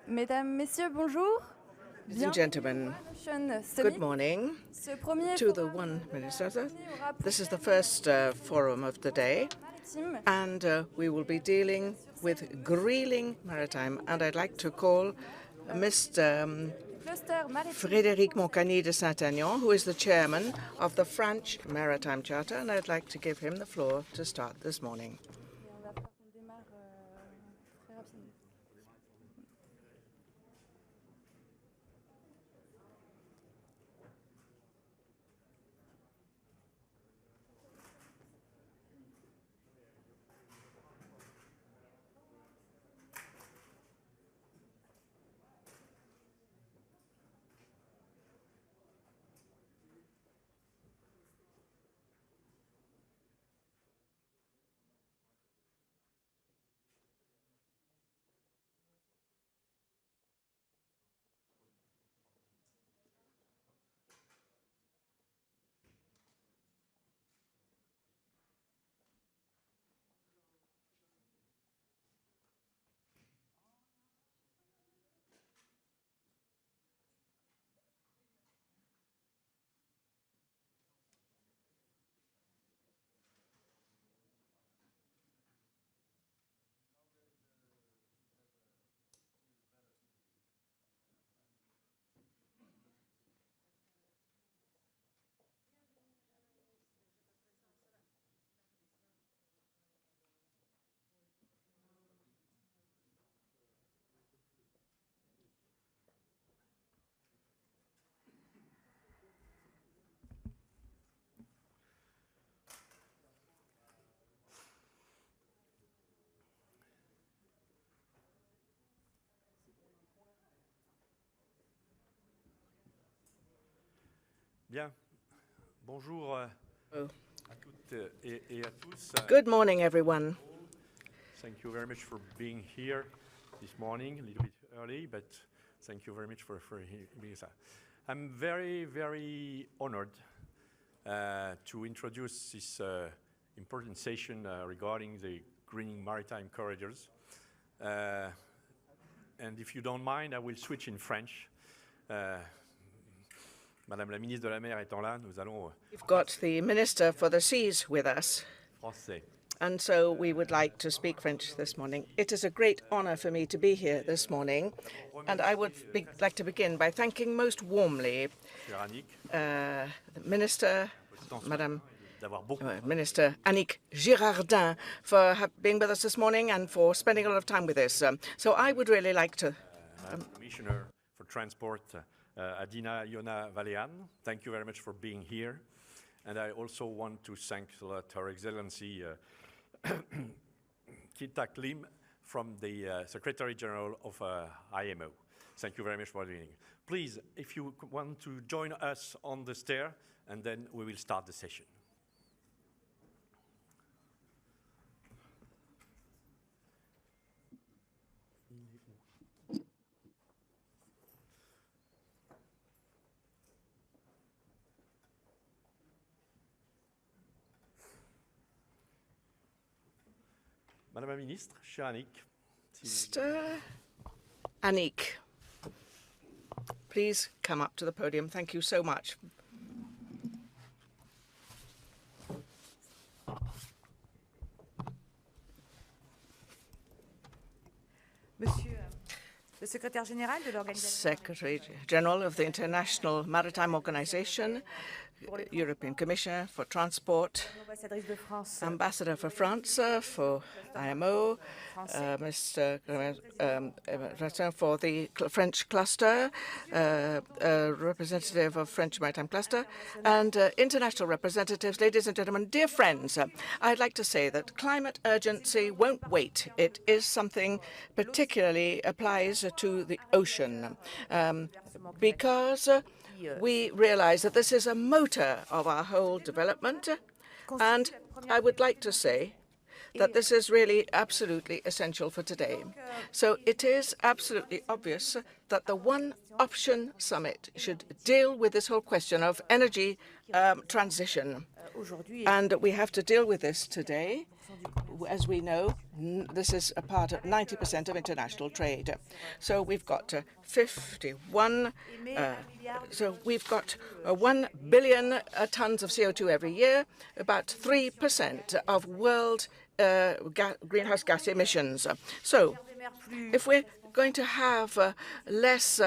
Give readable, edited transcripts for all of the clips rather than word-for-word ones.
Mesdames, Messieurs, bonjour. Ladies and gentlemen, good morning to the one minister. This is the first forum of the day, and we will be dealing with greening maritime. And I'd like to call Mr. Frédéric Moncany de Saint-Aignan, who is the chairman of the French Maritime Charter, and I'd like to give him the floor to start this morning. Bien. Bonjour à toutes et à tous. Good morning, everyone. Thank you very much for being here this morning, a little bit early, but thank you very much for being here. I'm very, very honored to introduce this important session regarding the greening maritime corridors. And if you don't mind, I will switch in French. Madame la ministre de la Mer étant là, nous allons. We've got the Minister for the Seas with us, Français. and so we would like to speak French this morning. It is a great honor for me to be here this morning, and I would like to begin by thanking most warmly the Minister, Madame Minister Annick Girardin, for being with us this morning and for spending a lot of time with us. So I would really like to. Commissioner for Transport. Adina-Ioana Valean, thank you very much for being here. And I also want to thank Her Excellency Kitack Lynn from the Secretary General of IMO. Thank you very much for doing it. Please, if you want to join us on the stair, and then we will start the session. Madame la Ministre, chère Annick. Mr. Annick, please come up to the podium. Thank you so much. Monsieur le secrétaire général de l'organisation. Secretary General of the International Maritime Organization, European Commissioner for Transport, Ambassador for France for IMO, Mr. for the French cluster, representative of French Maritime Cluster, and international representatives. Ladies and gentlemen, dear friends, I'd like to say that climate urgency won't wait. It is something particularly applies to the ocean because we realize that this is a motor of our whole development, and I would like to say that this is really absolutely essential for today. So it is absolutely obvious that the One Option Summit should deal with this whole question of energy transition. And we have to deal with this today. As we know, this is a part of 90% of international trade. So we've got 51. So we've got 1 billion tons of CO2 every year, about 3% of world greenhouse gas emissions. So if we're going to have less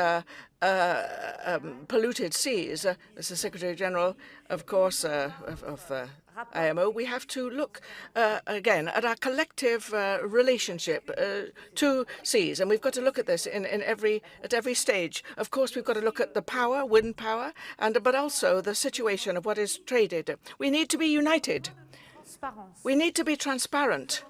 polluted seas, as the Secretary General, of course, of IMO, we have to look again at our collective relationship to seas, and we've got to look at this at every stage. Of course, we've got to look at the power, wind power, but also the situation of what is traded. We need to be united. We need to be transparent.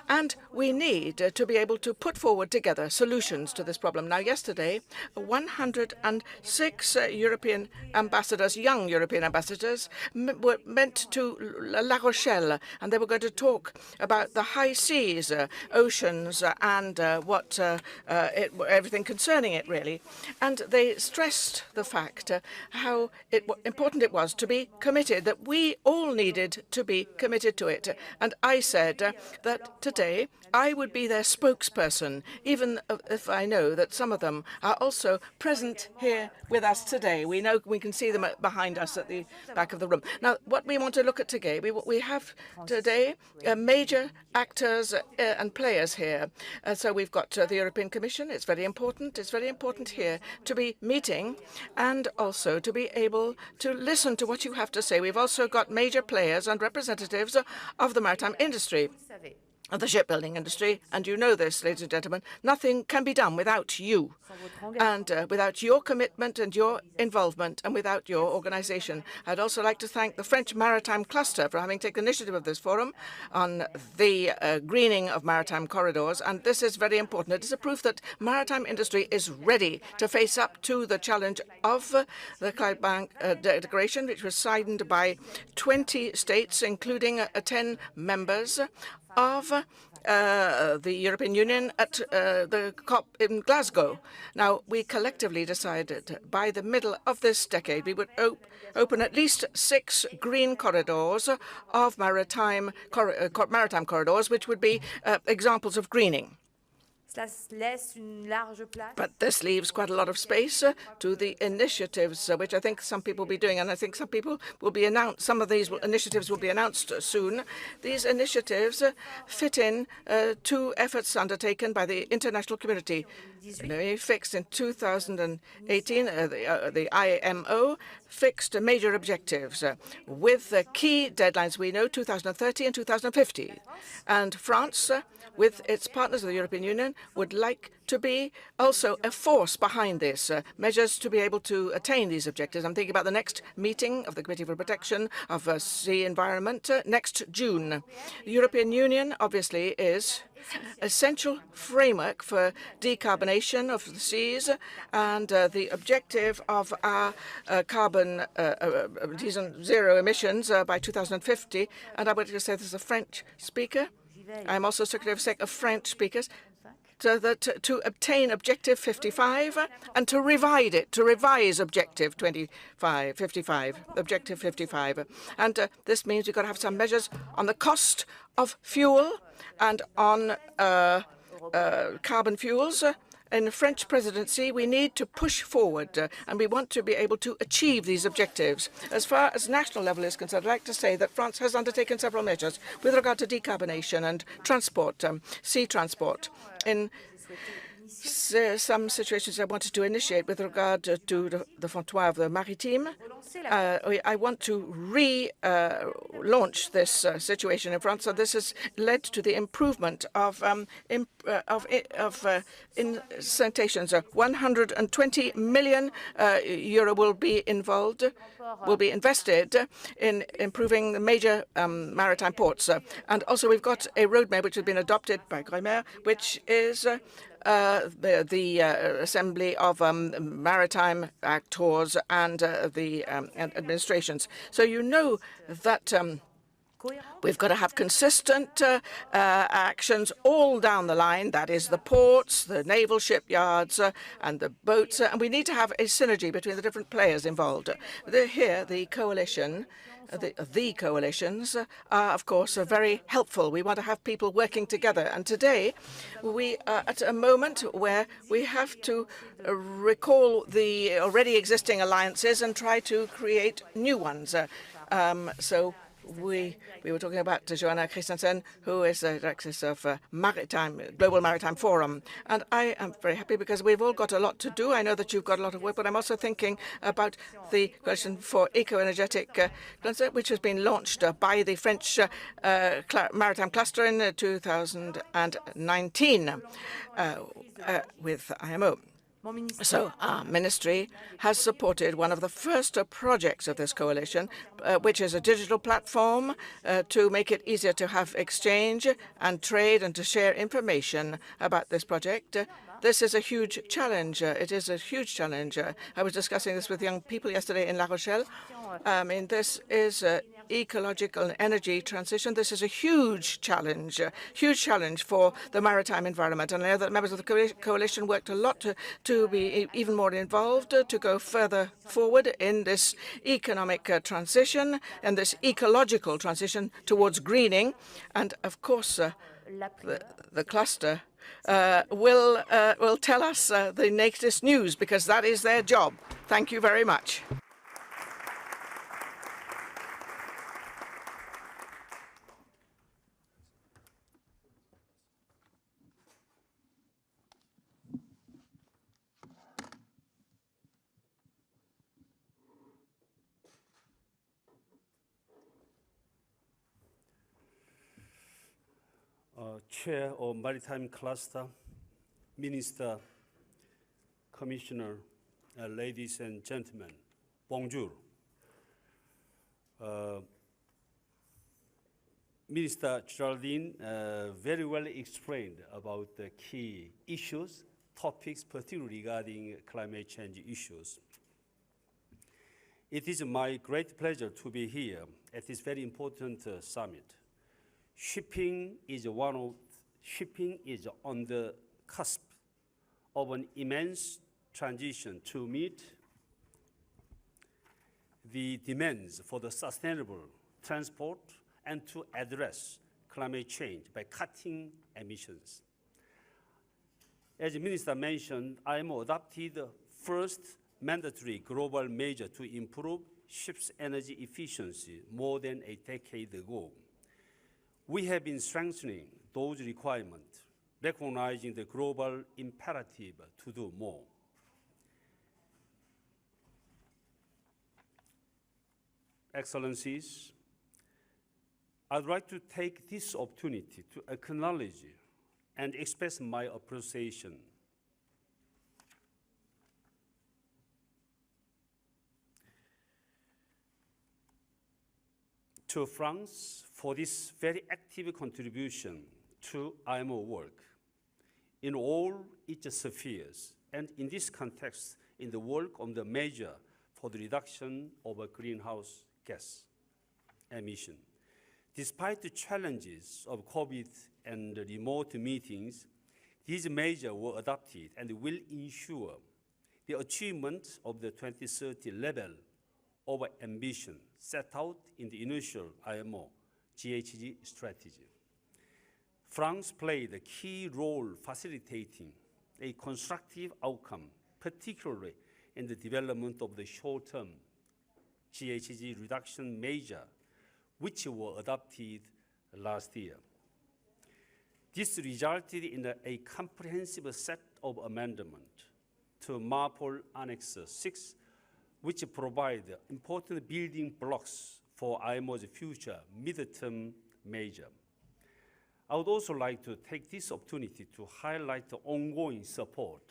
And we need to be able to put forward together solutions to this problem. Now, yesterday, 106 European ambassadors, young European ambassadors, were meant to La Rochelle, and they were going to talk about the high seas, oceans, and everything concerning it, really. And they stressed the fact how important it was to be committed, that we all needed to be committed to it. And I said that today, I would be their spokesperson, even if I know that some of them are also present here with us today. We know we can see them behind us at the back of the room. Now, what we want to look at today, we have today major actors and players here. So we've got the European Commission. It's very important. It's very important here to be meeting and also to be able to listen to what you have to say. We've also got major players and representatives of the maritime industry, of the shipbuilding industry, and you know this, ladies and gentlemen, nothing can be done without you, and without your commitment and your involvement, and without your organization. I'd also like to thank the French Maritime Cluster for having taken initiative of this forum on the greening of maritime corridors, and this is very important. It is a proof that maritime industry is ready to face up to the challenge of the Clydebank Declaration, which was signed by 20 states, including 10 members of the European Union at the COP in Glasgow. Now, we collectively decided by the middle of this decade we would open at least 6 green corridors of maritime corridors, which would be examples of greening. But this leaves quite a lot of space to the initiatives, which I think some people will be doing, and I think some people will be announced. Some of these initiatives will be announced soon. These initiatives fit in to efforts undertaken by the international community. Fixed in 2018, the IMO fixed major objectives with key deadlines. We know 2030 and 2050. And France, with its partners of the European Union, would like to be also a force behind this, measures to be able to attain these objectives. I'm thinking about the next meeting of the Committee for Protection of Sea Environment next June. The European Union, obviously, is essential framework for decarbonation of the seas and the objective of our carbon zero emissions by 2050. And I would just say this is a French speaker. I'm also Secretary of State of French speakers. So that to obtain Objective 55 and to revise Objective 55. And this means we've got to have some measures on the cost of fuel and on carbon fuels. In the French presidency, we need to push forward, and we want to be able to achieve these objectives. As far as national level is concerned, I'd like to say that France has undertaken several measures with regard to decarbonation and transport, sea transport. In some situations I wanted to initiate with regard to the Fontois of the Maritime. I want to relaunch this situation in France. So this has led to the improvement of incitations. 120 million euro will be invested in improving the major maritime ports. And also we've got a roadmap which has been adopted by Grimer, which is the assembly of maritime actors and the administrations. So you know that We've got to have consistent actions all down the line. That is the ports, the naval shipyards, and the boats. And we need to have a synergy between the different players involved. Here, the coalition, the coalitions are, of course, very helpful. We want to have people working together. And today, we are at a moment where we have to recall the already existing alliances and try to create new ones. So we were talking about Johannah Christensen, who is the director of Maritime, Global Maritime Forum. And I am very happy because we've all got a lot to do. I know that you've got a lot of work, but I'm also thinking about the question for eco-energetic cluster, which has been launched by the French Maritime Cluster in 2019 with IMO. So our ministry has supported one of the first projects of this coalition, which is a digital platform to make it easier to have exchange and trade and to share information about this project. This is a huge challenge. It is a huge challenge. I was discussing this with young people yesterday in La Rochelle. This is ecological and energy transition. This is a huge challenge for the maritime environment. And I know that members of the coalition worked a lot to be even more involved, to go further forward in this economic transition and this ecological transition towards greening. And of course, the cluster will tell us the latest news because that is their job. Thank you very much. Chair of Maritime Cluster, Minister, Commissioner, ladies and gentlemen, bonjour. Minister Girardin very well explained about the key issues, topics, particularly regarding climate change issues. It is my great pleasure to be here at this very important summit. Shipping is on the cusp of an immense transition to meet the demands for the sustainable transport and to address climate change by cutting emissions. As the Minister mentioned, IMO adopted the first mandatory global measure to improve ships' energy efficiency more than a decade ago. We have been strengthening those requirements, recognizing the global imperative to do more. Excellencies, I'd like to take this opportunity to acknowledge and express my appreciation to France for this very active contribution to IMO work in all its spheres, and in this context, in the work on the measure for the reduction of greenhouse gas emission. Despite the challenges of COVID and remote meetings, these measures were adopted and will ensure the achievement of the 2030 level of ambition set out in the initial IMO GHG strategy. France played a key role facilitating a constructive outcome, particularly in the development of the short-term GHG reduction measure, which were adopted last year. This resulted in a comprehensive set of amendments to MARPOL Annex 6, which provide important building blocks for IMO's future mid-term measure. I would also like to take this opportunity to highlight the ongoing support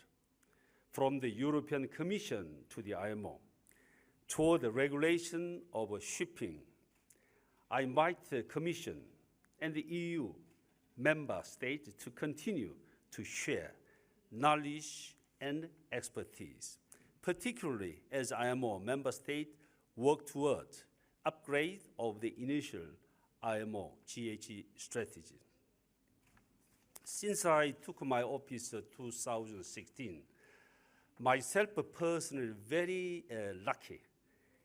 from the European Commission to the IMO toward the regulation of shipping. I invite the Commission and the EU member states to continue to share knowledge and expertise, particularly as IMO member states work toward upgrade of the initial IMO GHG strategy. Since I took my office in 2016, myself personally very lucky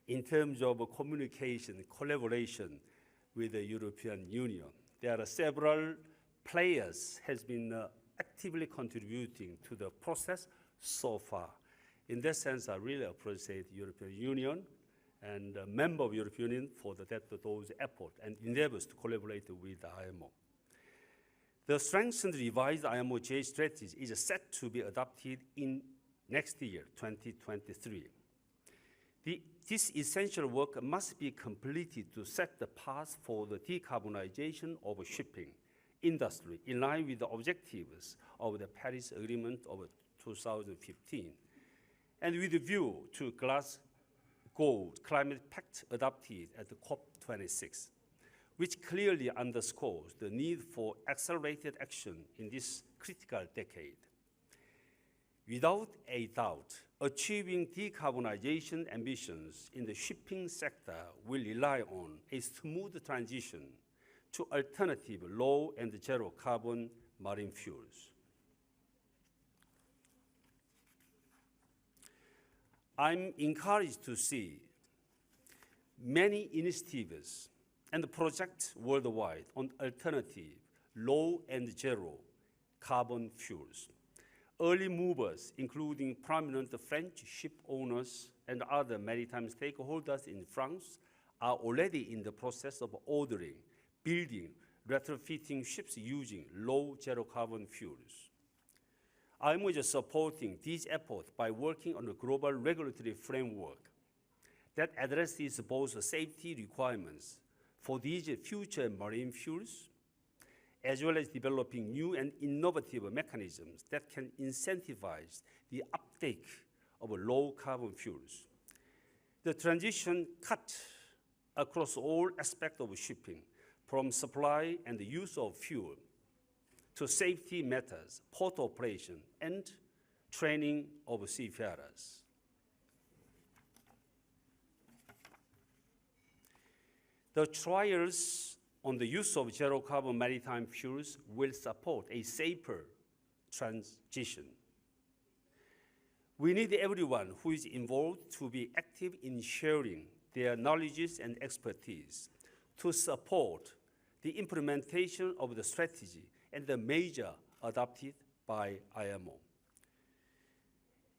in terms of communication, collaboration with the European Union. There are several players has been actively contributing to the process so far. In that sense, I really appreciate the European Union and a member of the European Union for those efforts and endeavors to collaborate with the IMO. The strengthened revised IMO GHG strategy is set to be adopted in next year, 2023. This essential work must be completed to set the path for the decarbonization of shipping industry in line with the objectives of the Paris Agreement of 2015, and with a view to Glasgow Climate Pact adopted at the COP26, which clearly underscores the need for accelerated action in this critical decade. Without a doubt, achieving decarbonization ambitions in the shipping sector will rely on a smooth transition to alternative low and zero carbon marine fuels. I'm encouraged to see many initiatives and projects worldwide on alternative low and zero carbon fuels. Early movers, including prominent French ship owners and other maritime stakeholders in France, are already in the process of ordering, building, retrofitting ships using low zero carbon fuels. IMO is supporting these efforts by working on a global regulatory framework that addresses both safety requirements for these future marine fuels, as well as developing new and innovative mechanisms that can incentivize the uptake of low carbon fuels. The transition cuts across all aspects of shipping, from supply and the use of fuel to safety matters, port operation, and training of seafarers. The trials on the use of zero-carbon maritime fuels will support a safer transition. We need everyone who is involved to be active in sharing their knowledge and expertise to support the implementation of the strategy and the measure adopted by IMO.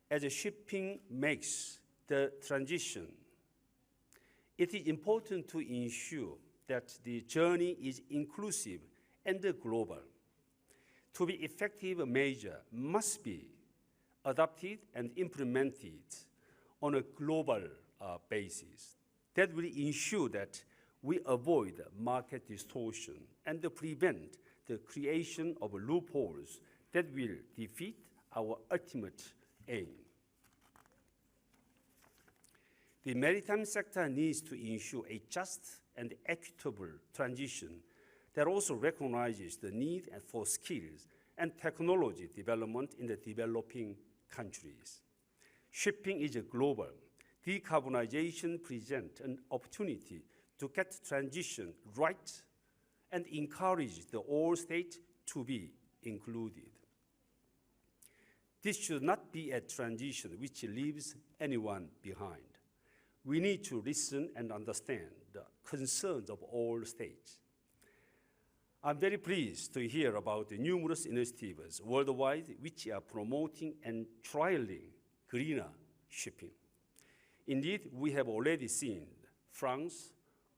As shipping makes the transition, it is important to ensure that the journey is inclusive and global. To be effective, measure must be adopted and implemented on a global basis. That will ensure that we avoid market distortion and prevent the creation of loopholes that will defeat our ultimate aim. The maritime sector needs to ensure a just and equitable transition that also recognizes the need for skills and technology development in the developing countries. Shipping is global. Decarbonization presents an opportunity to get transition right and encourage all states to be included. This should not be a transition which leaves anyone behind. We need to listen and understand the concerns of all states. I'm very pleased to hear about the numerous initiatives worldwide which are promoting and trialing greener shipping. Indeed, we have already seen France,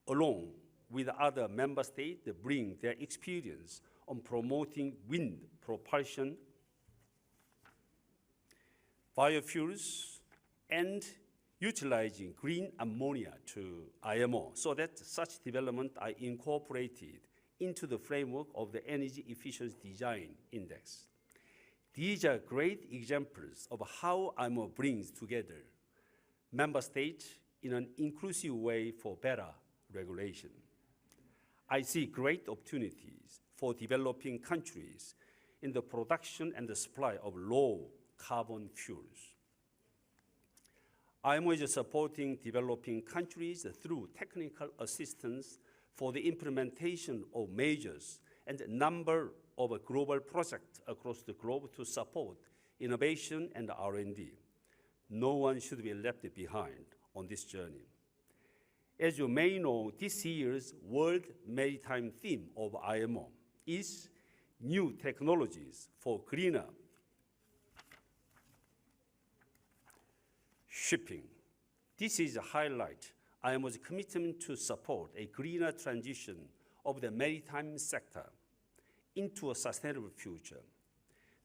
along with other member states, bring their experience on promoting wind propulsion, biofuels, and utilizing green ammonia to IMO, so that such development are incorporated into the framework of the Energy Efficiency Design Index. These are great examples of how IMO brings together member states in an inclusive way for better regulation. I see great opportunities for developing countries in the production and the supply of low carbon fuels. IMO is supporting developing countries through technical assistance for the implementation of measures and a number of global projects across the globe to support innovation and R&D. No one should be left behind on this journey. As you may know, this year's World Maritime theme of IMO is New Technologies for Greener Shipping. This is a highlight IMO's commitment to support a greener transition of the maritime sector into a sustainable future.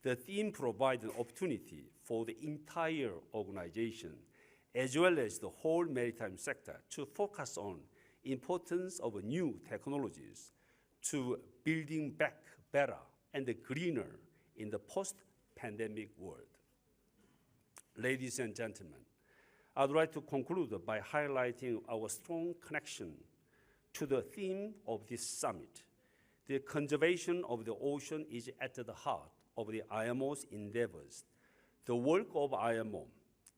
The theme provides an opportunity for the entire organization, as well as the whole maritime sector, to focus on the importance of new technologies to building back better and greener in the post-pandemic world. Ladies and gentlemen, I'd like to conclude by highlighting our strong connection to the theme of this summit. The conservation of the ocean is at the heart of the IMO's endeavors. The work of IMO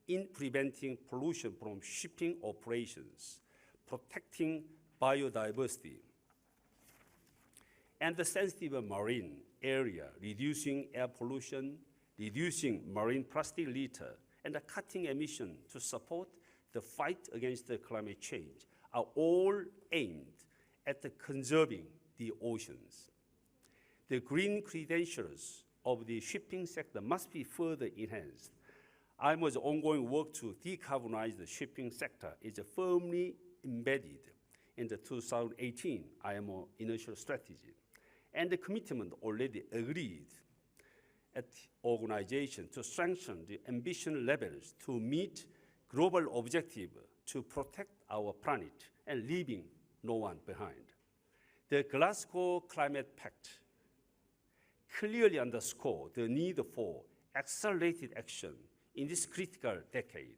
in preventing pollution from shipping operations, protecting biodiversity, and the sensitive marine area, reducing air pollution, reducing marine plastic litter, and cutting emissions to support the fight against the climate change are all aimed at conserving the oceans. The green credentials of the shipping sector must be further enhanced. IMO's ongoing work to decarbonize the shipping sector is firmly embedded in the 2018 IMO initial strategy, and the commitment already agreed at organization to strengthen the ambition levels to meet global objective to protect our planet and leaving no one behind. The Glasgow Climate Pact clearly underscored the need for accelerated action in this critical decade.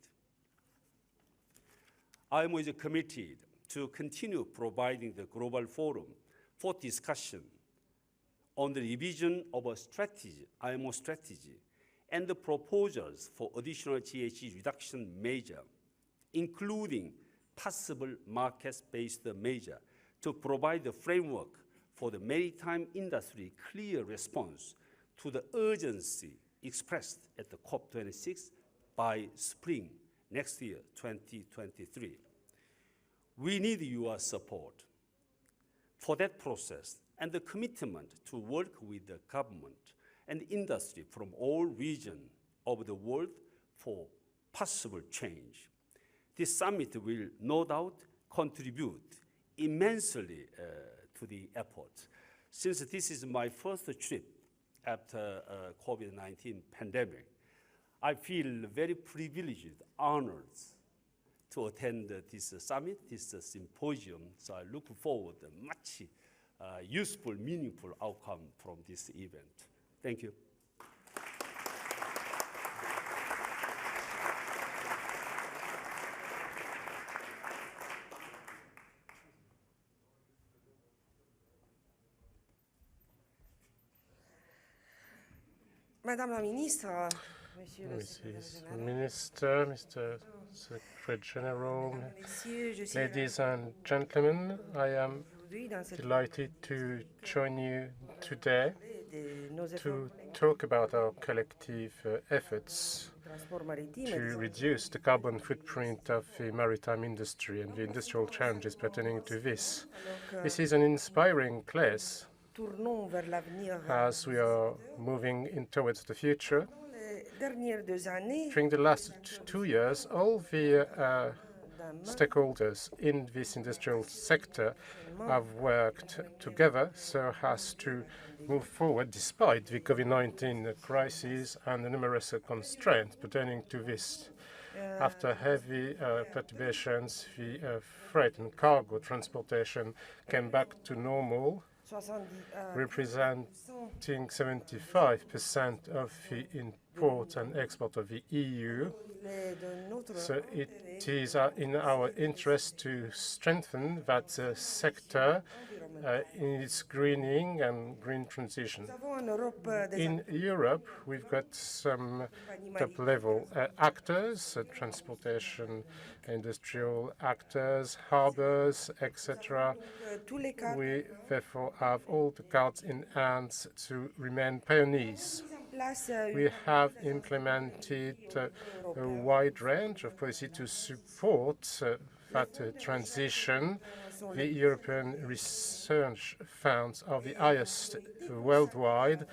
IMO is committed to continue providing the global forum for discussion on the revision of a strategy, IMO strategy, and the proposals for additional GHG reduction measure, including possible market-based measure to provide the framework for the maritime industry clear response to the urgency expressed at the COP26 by spring next year, 2023. We need your support for that process and the commitment to work with the government and industry from all regions of the world for possible change. This summit will no doubt contribute immensely to the effort. Since this is my first trip after COVID-19 pandemic, I feel very privileged, honored to attend this summit, this symposium. So I look forward to much useful, meaningful outcome from this event. Thank you. Madame la Ministre, Mrs. Minister, Mr. Secretary General, ladies and gentlemen, I am delighted to join you today to talk about our collective efforts to reduce the carbon footprint of the maritime industry and the industrial challenges pertaining to this. This is an inspiring place as we are moving in towards the future. During the last 2 years, all the stakeholders in this industrial sector have worked together so as to move forward despite the COVID-19 crisis and the numerous constraints pertaining to this. After heavy perturbations, the freight and cargo transportation came back to normal, representing 75% of the import and export of the EU, So it is in our interest to strengthen that sector in its greening and green transition. In Europe, we've got some top-level actors, transportation, industrial actors, harbors, etc. We therefore have all the cards in hand to remain pioneers. We have implemented a wide range of policy to support that transition. The European research funds are the highest worldwide,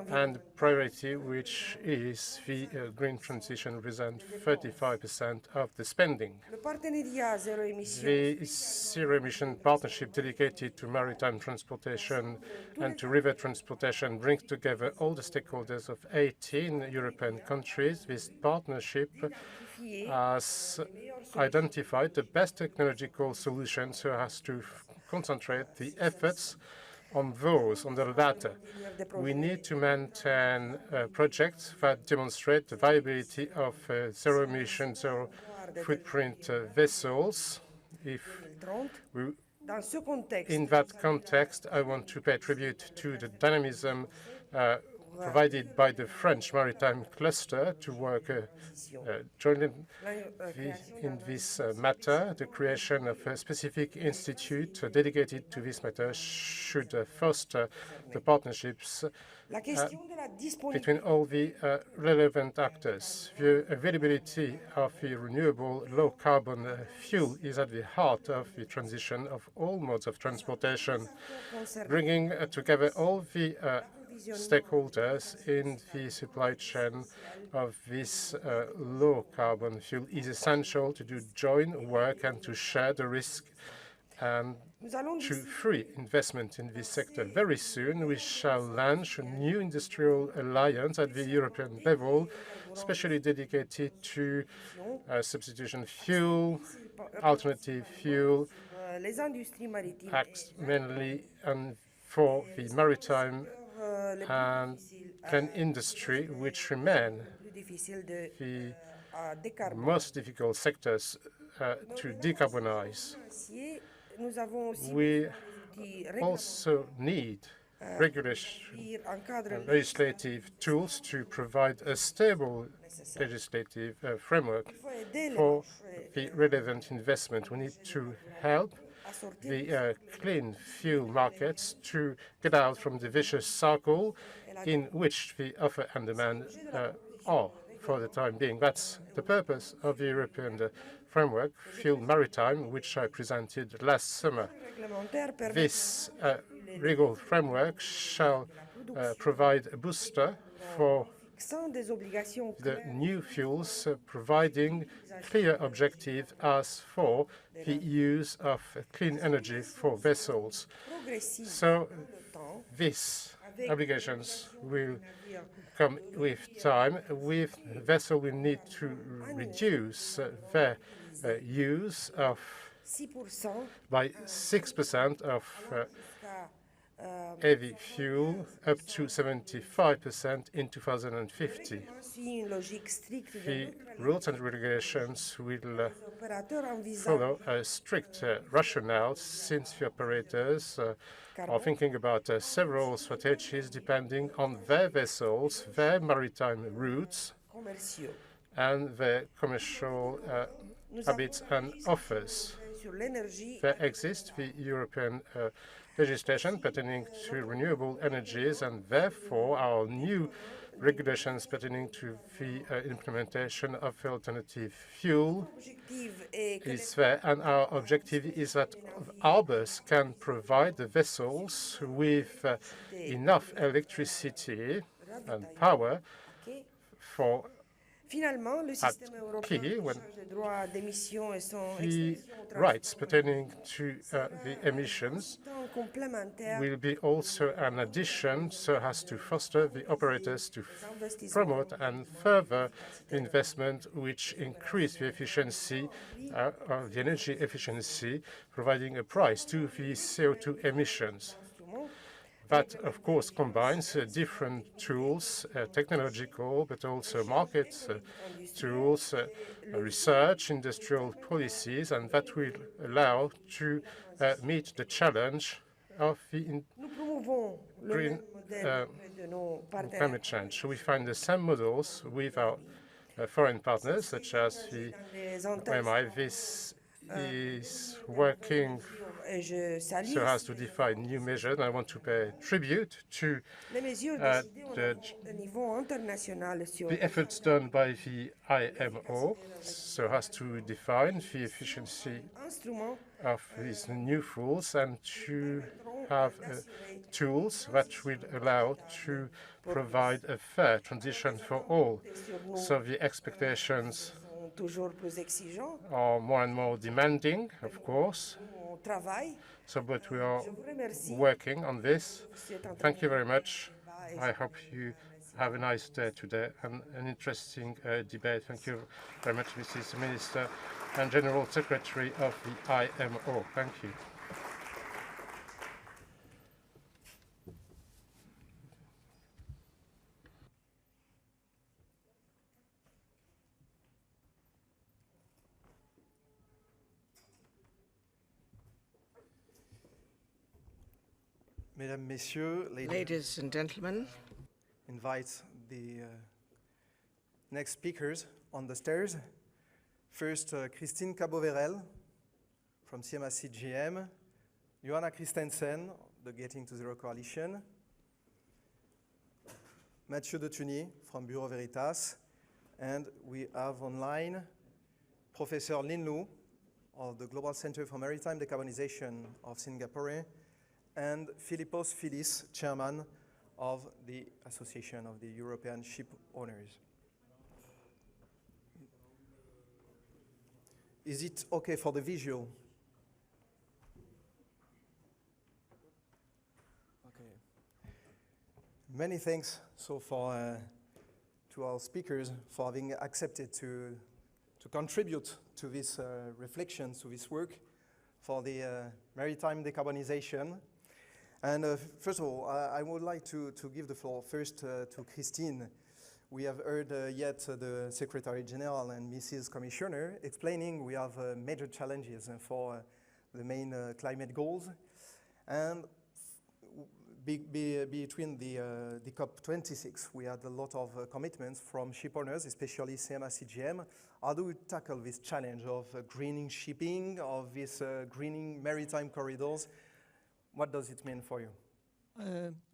and priority, which is the green transition, represent 35% of the spending. The zero-emission partnership dedicated to maritime transportation and to river transportation brings together all the stakeholders of 18 European countries. This partnership has identified the best technological solutions so as to concentrate the efforts on the latter. We need to maintain projects that demonstrate the viability of zero-emission, zero-footprint vessels. In that context, I want to pay tribute to the dynamism provided by the French maritime cluster to work jointly in this matter. The creation of a specific institute dedicated to this matter should foster the partnerships between all the relevant actors. The availability of the renewable low-carbon fuel is at the heart of the transition of all modes of transportation, bringing together all the stakeholders in the supply chain of this low-carbon fuel is essential to do joint work and to share the risk and to free investment in this sector. Very soon, we shall launch a new industrial alliance at the European level, especially dedicated to substitution fuel, alternative fuel, mainly for the maritime and clean industry, which remain the most difficult sectors to decarbonize. We also need regulation and legislative tools to provide a stable legislative framework for the relevant investment. We need to help the clean fuel markets to get out from the vicious cycle in which the offer and demand are for the time being. That's the purpose of the European framework, Fuel Maritime, which I presented last summer. This legal framework shall provide a booster for the new fuels, providing clear objectives as for the use of clean energy for vessels. So these obligations will come with time. With vessels, we need to reduce their use of by 6% of heavy fuel, up to 75% in 2050. The rules and regulations will follow a strict rationale, since the operators are thinking about several strategies depending on their vessels, their maritime routes, and their commercial habits and offers. There exists the European legislation pertaining to renewable energies, and therefore our new regulations pertaining to the implementation of alternative fuel is there. And our objective is that harbors can provide the vessels with enough electricity and power for key when the rights pertaining to the emissions will be also an addition, so as to foster the operators to promote and further investment which increase the efficiency of the energy efficiency, providing a price to the CO2 emissions. that, of course, combines different tools, technological, but also market tools, research, industrial policies, and that will allow to meet the challenge of the green climate change. So we find the same models with our foreign partners, such as the MI. This is working so as to define new measures. And I want to pay tribute to the efforts done by the IMO, so as to define the efficiency of these new fuels and to have tools that will allow to provide a fair transition for all. So the expectations are more and more demanding, of course. So, but we are working on this. Thank you very much. I hope you have a nice day today and an interesting debate. Thank you very much, Mrs. Minister and General Secretary of the IMO. Thank you. Mesdames, Messieurs, ladies and gentlemen, invite the next speakers on the stairs. First, Christine Cabau-Woehrel from CMA-CGM, Johanna Christensen, the Getting to Zero Coalition, Matthieu de Tugny from Bureau Veritas, and we have online Professor Lynn of the Global Center for Maritime Decarbonisation of Singapore, and Philippos Philis, chairman of the Association of the European Ship Owners. Is it okay for the visual? Okay. Many thanks so far to our speakers for having accepted to contribute to this reflection, to this work for the maritime decarbonization. And first of all, I would like to give the floor first to Christine. We have heard yet the Secretary General and Mrs. Commissioner explaining we have major challenges for the main climate goals. And between the COP26, we had a lot of commitments from ship owners, especially CMA-CGM. How do we tackle this challenge of greening shipping, of this greening maritime corridors? What does it mean for you?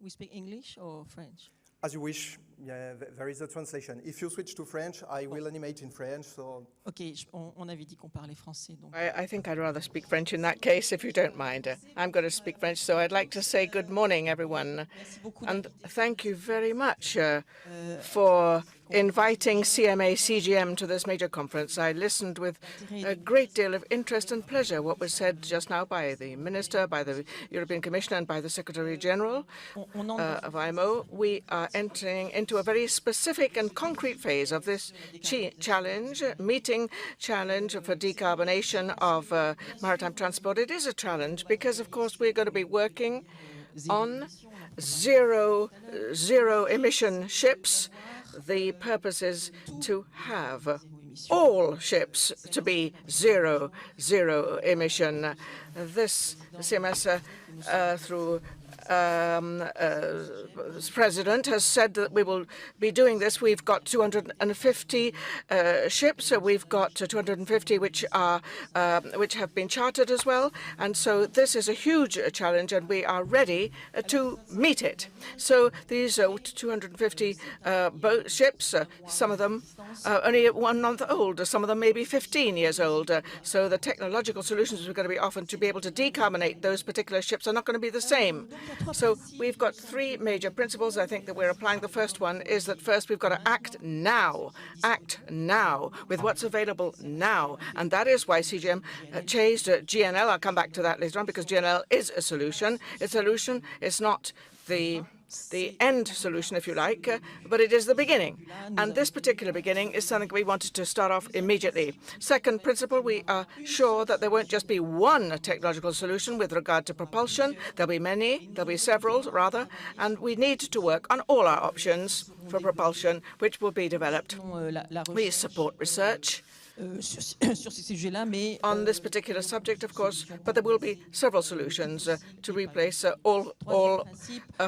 We speak English or French? As you wish. Yeah, there is a translation. If you switch to French, I will animate in French. So. Okay, on avait dit qu'on parlait français. Donc. I think I'd rather speak French in that case, if you don't mind. I'm going to speak French, so I'd like to say good morning, everyone. And thank you very much for inviting CMA-CGM to this major conference. I listened with a great deal of interest and pleasure what was said just now by the Minister, by the European Commission, and by the Secretary General of IMO. We are entering into a very specific and concrete phase of this meeting challenge for decarbonation of maritime transport. It is a challenge because, of course, we're going to be working on zero emission ships. The purpose is to have all ships to be zero emission. This CMS through President has said that we will be doing this. We've got 250 ships. So we've got 250 which have been chartered as well. And so this is a huge challenge, and we are ready to meet it. So these 250 ships, some of them only 1 month old, some of them maybe 15 years old. So the technological solutions we're going to be offered to be able to decarbonate those particular ships are not going to be the same. So we've got 3 major principles I think that we're applying. The first one is that first we've got to act now with what's available now. And that is why CGM changed GNL. I'll come back to that later on, because GNL is a solution. It's a solution. It's not the the end solution, if you like, but it is the beginning. And this particular beginning is something we wanted to start off immediately. Second principle, we are sure that there won't just be one technological solution with regard to propulsion. There'll be many, there'll be several, rather, and we need to work on all our options for propulsion, which will be developed. We support research on this particular subject, of course, but there will be several solutions to replace all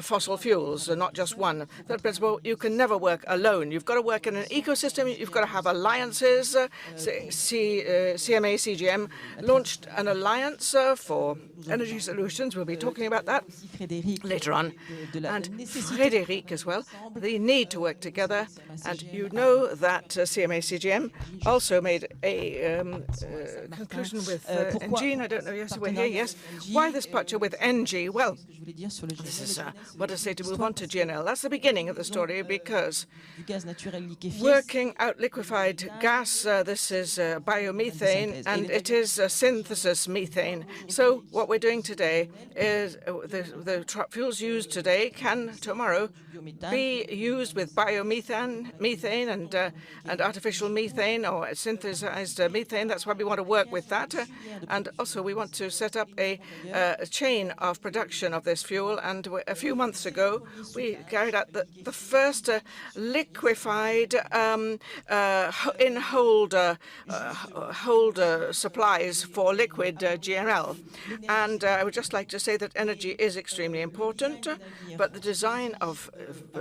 fossil fuels, not just one. Third principle, you can never work alone. You've got to work in an ecosystem. You've got to have alliances. CMA CGM launched an alliance for energy solutions. We'll be talking about that later on. And Frédéric as well. They need to work together. And you know that CMA CGM also made a conclusion with NG. I don't know. Yes, we're here. Yes. Why this partnership with NG? Well, this is what I say to move on to GNL. That's the beginning of the story, because working out liquefied gas, this is biomethane, and it is synthesis methane. So what we're doing today is the fuels used today can tomorrow be used with biomethane, and artificial methane or synthesized methane. That's why we want to work with that. And also we want to set up a chain of production of this fuel. And a few months ago, we carried out the first liquefied holder supplies for liquid GNL. And I would just like to say that energy is extremely important, but the design of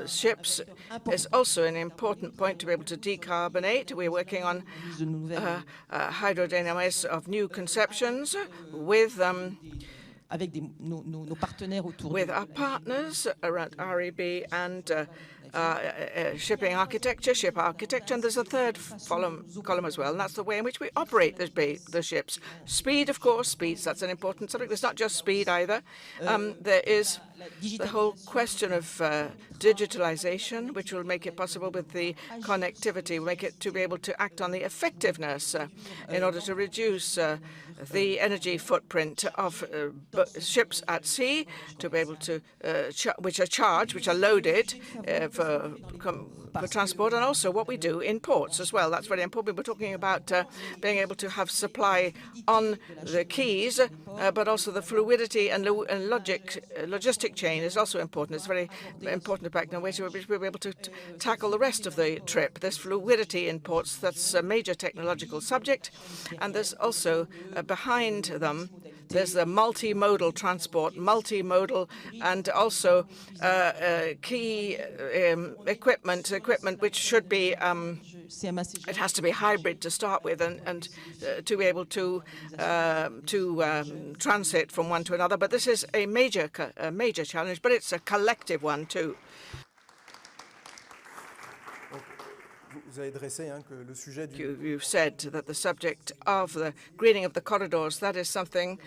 ships is also an important point to be able to decarbonate. We're working on hydrodynamics of new conceptions with our partners around REB and ship architecture, and there's a third column as well, and that's the way in which we operate the ships. Speed, of course, that's an important subject. There's not just speed either. There is the whole question of digitalization, which will make it possible with the connectivity, will make it to be able to act on the effectiveness in order to reduce the energy footprint of ships at sea, to be able to which are loaded for transport, and also what we do in ports as well. That's very important. We're talking about being able to have supply on the quays, but also the fluidity and logistic chain is also important. It's very important back in ways in which we'll be able to tackle the rest of the trip. This fluidity in ports, that's a major technological subject, and there's also behind them, there's the multimodal transport, and also key equipment which should be, it has to be hybrid to start with, and to be able to transit from one to another. But this is a major challenge, but it's a collective one too. You've said that the subject of the greening of the corridors, that is something.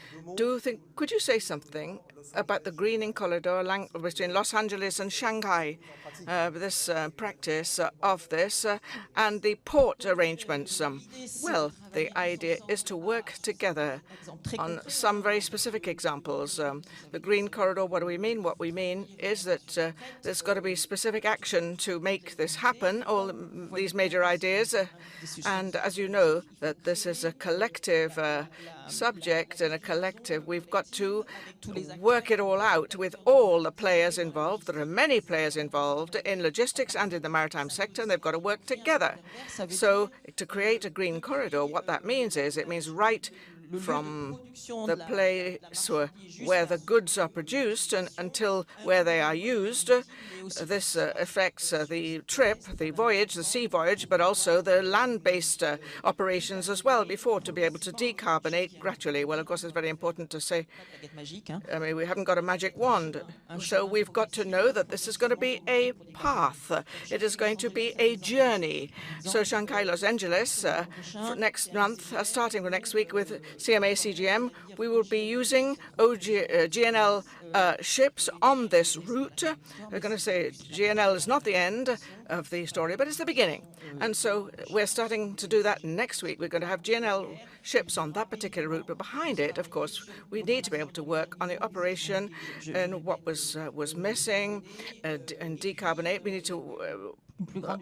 Could you say something about the greening corridor between Los Angeles and Shanghai, this practice of this, and the port arrangements? Well, the idea is to work together on some very specific examples. The green corridor, what do we mean? What we mean is that there's got to be specific action to make this happen, all these major ideas. And as you know, that this is a collective subject and a collective. We've got to work it all out with all the players involved. There are many players involved in logistics and in the maritime sector, and they've got to work together. So to create a green corridor, what that means is it means right from the place where the goods are produced and until where they are used. This affects the trip, the voyage, the sea voyage, but also the land-based operations as well, before to be able to decarbonate gradually. Well, of course, it's very important to say, I mean, we haven't got a magic wand. So we've got to know that this is going to be a path. It is going to be a journey. So Shanghai, Los Angeles, next month, starting with next week with CMA CGM, we will be using GNL ships on this route. We're going to say GNL is not the end of the story, but it's the beginning. And so we're starting to do that next week. We're going to have GNL ships on that particular route, but behind it, of course, we need to be able to work on the operation and what was missing and decarbonate. We need to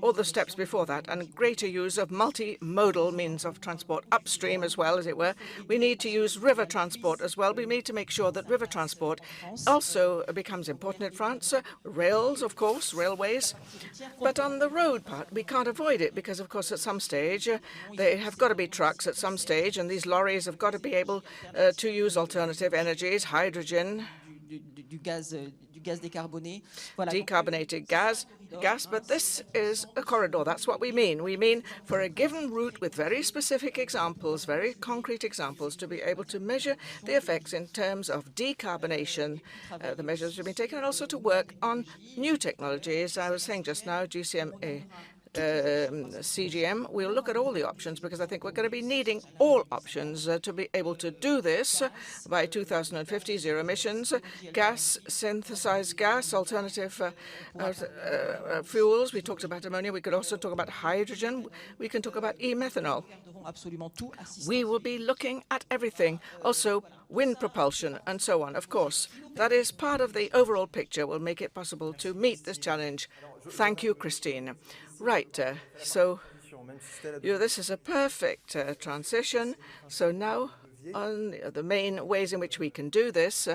all the steps before that, and greater use of multimodal means of transport upstream as well, as it were. We need to use river transport as well. We need to make sure that river transport also becomes important in France. Rails, of course, railways. But on the road part, we can't avoid it because, of course, at some stage, they have got to be trucks at some stage, and these lorries have got to be able to use alternative energies, hydrogen, decarbonated gas, but this is a corridor. That's what we mean. We mean for a given route with very specific examples, very concrete examples, to be able to measure the effects in terms of decarbonation, the measures have been taken, and also to work on new technologies. I was saying just now, GCMA. CGM, we'll look at all the options because I think we're going to be needing all options to be able to do this by 2050, zero emissions, gas, synthesized gas, alternative fuels. We talked about ammonia. We could also talk about hydrogen. We can talk about e-methanol. We will be looking at everything, also wind propulsion and so on. Of course, that is part of the overall picture. Will make it possible to meet this challenge. Thank you, Christine. Right, so this is a perfect transition. So now on the main ways in which we can do this.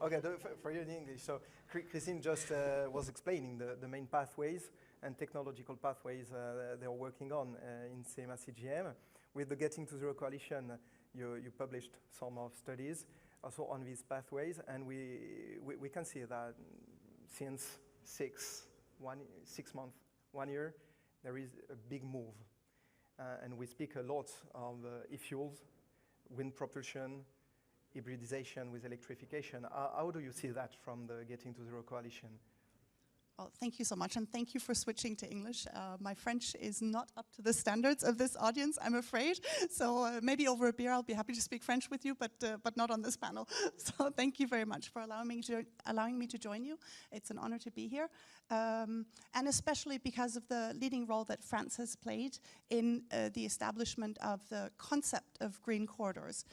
Okay, for you in English. So Christine just was explaining the main pathways and technological pathways they are working on in CMA CGM. With the Getting to Zero Coalition, you published some of studies also on these pathways, and we can see that since 6 months, 1 year, there is a big move. And we speak a lot of e-fuels, wind propulsion, hybridization with electrification. How do you see that from the Getting to Zero Coalition? Well, thank you so much, and thank you for switching to English. My French is not up to the standards of this audience, I'm afraid. So maybe over a beer, I'll be happy to speak French with you, but not on this panel. So thank you very much for allowing me to join you. It's an honor to be here, and especially because of the leading role that France has played in the establishment of the concept of green corridors,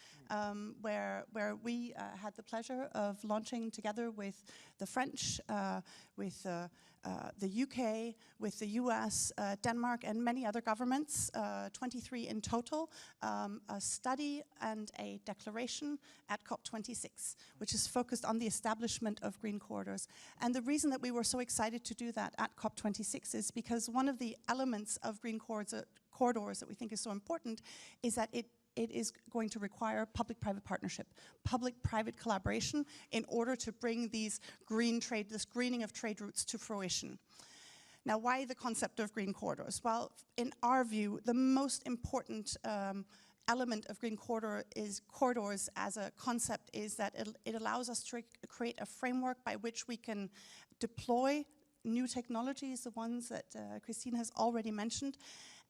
where we had the pleasure of launching together with the French, with the UK, with the US, Denmark, and many other governments, 23 in total, a study and a declaration at COP26, which is focused on the establishment of green corridors. And the reason that we were so excited to do that at COP26 is because one of the elements of green corridors that we think is so important is that it is going to require public-private partnership, public-private collaboration in order to bring this greening of trade routes to fruition. Now, why the concept of green corridors? Well, in our view, the most important element of green corridors as a concept is that it allows us to create a framework by which we can deploy new technologies, the ones that Christine has already mentioned,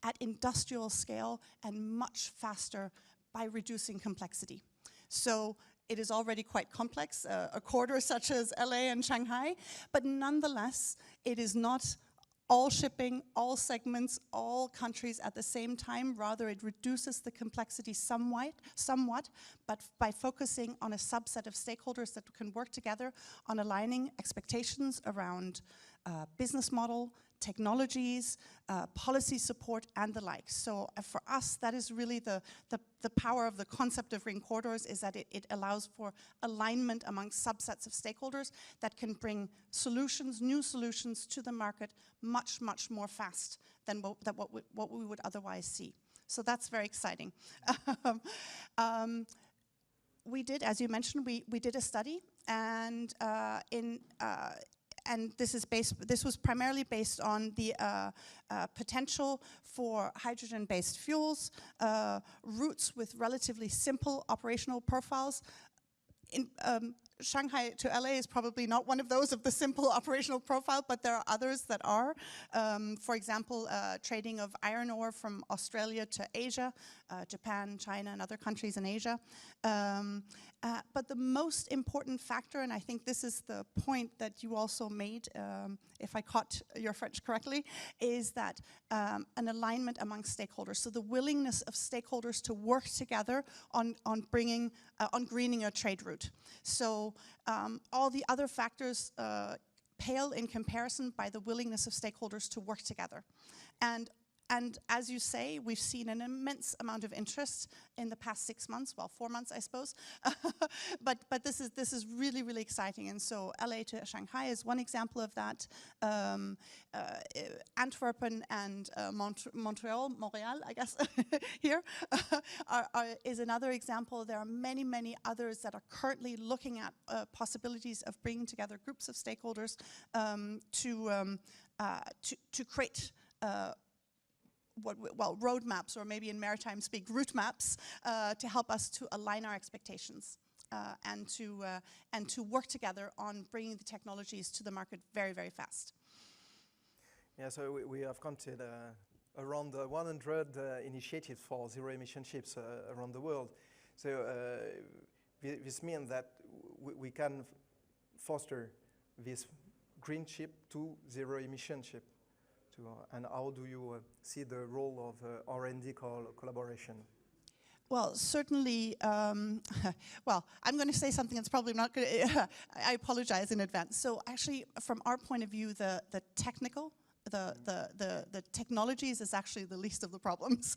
at industrial scale and much faster by reducing complexity. So it is already quite complex, a corridor such as LA and Shanghai, but nonetheless, it is not all shipping, all segments, all countries at the same time. Rather, it reduces the complexity somewhat, but by focusing on a subset of stakeholders that can work together on aligning expectations around business model, technologies, policy support, and the like. So for us, that is really the power of the concept of green corridors, is that it allows for alignment among subsets of stakeholders that can bring solutions, new solutions to the market much, much more fast than what we would otherwise see. So that's very exciting. We did, as you mentioned, we did a study, and and this was primarily based on the potential for hydrogen-based fuels, routes with relatively simple operational profiles. In Shanghai to LA is probably not one of those of the simple operational profile, but there are others that are. For example, trading of iron ore from Australia to Asia, Japan, China, and other countries in Asia. But the most important factor, and I think this is the point that you also made, if I caught your French correctly, is that an alignment among stakeholders. So the willingness of stakeholders to work together on greening a trade route. So all the other factors pale in comparison by the willingness of stakeholders to work together. And as you say, we've seen an immense amount of interest in the past 6 months, well, 4 months, I suppose. but this is really, really exciting. And so LA to Shanghai is one example of that. Antwerpen and Montreal, I guess, here, is another example. There are many, many others that are currently looking at possibilities of bringing together groups of stakeholders to create roadmaps, or maybe in maritime speak, route maps, to help us to align our expectations and to work together on bringing the technologies to the market very, very fast. Yeah, so we have counted around 100 initiatives for zero-emission ships around the world. So this means that we can foster this green ship to zero-emission ship. And how do you see the role of R&D collaboration? Well, certainly, well, I'm going to say something that's probably not good. I apologize in advance. So actually, from our point of view, the technical, the technologies is actually the least of the problems.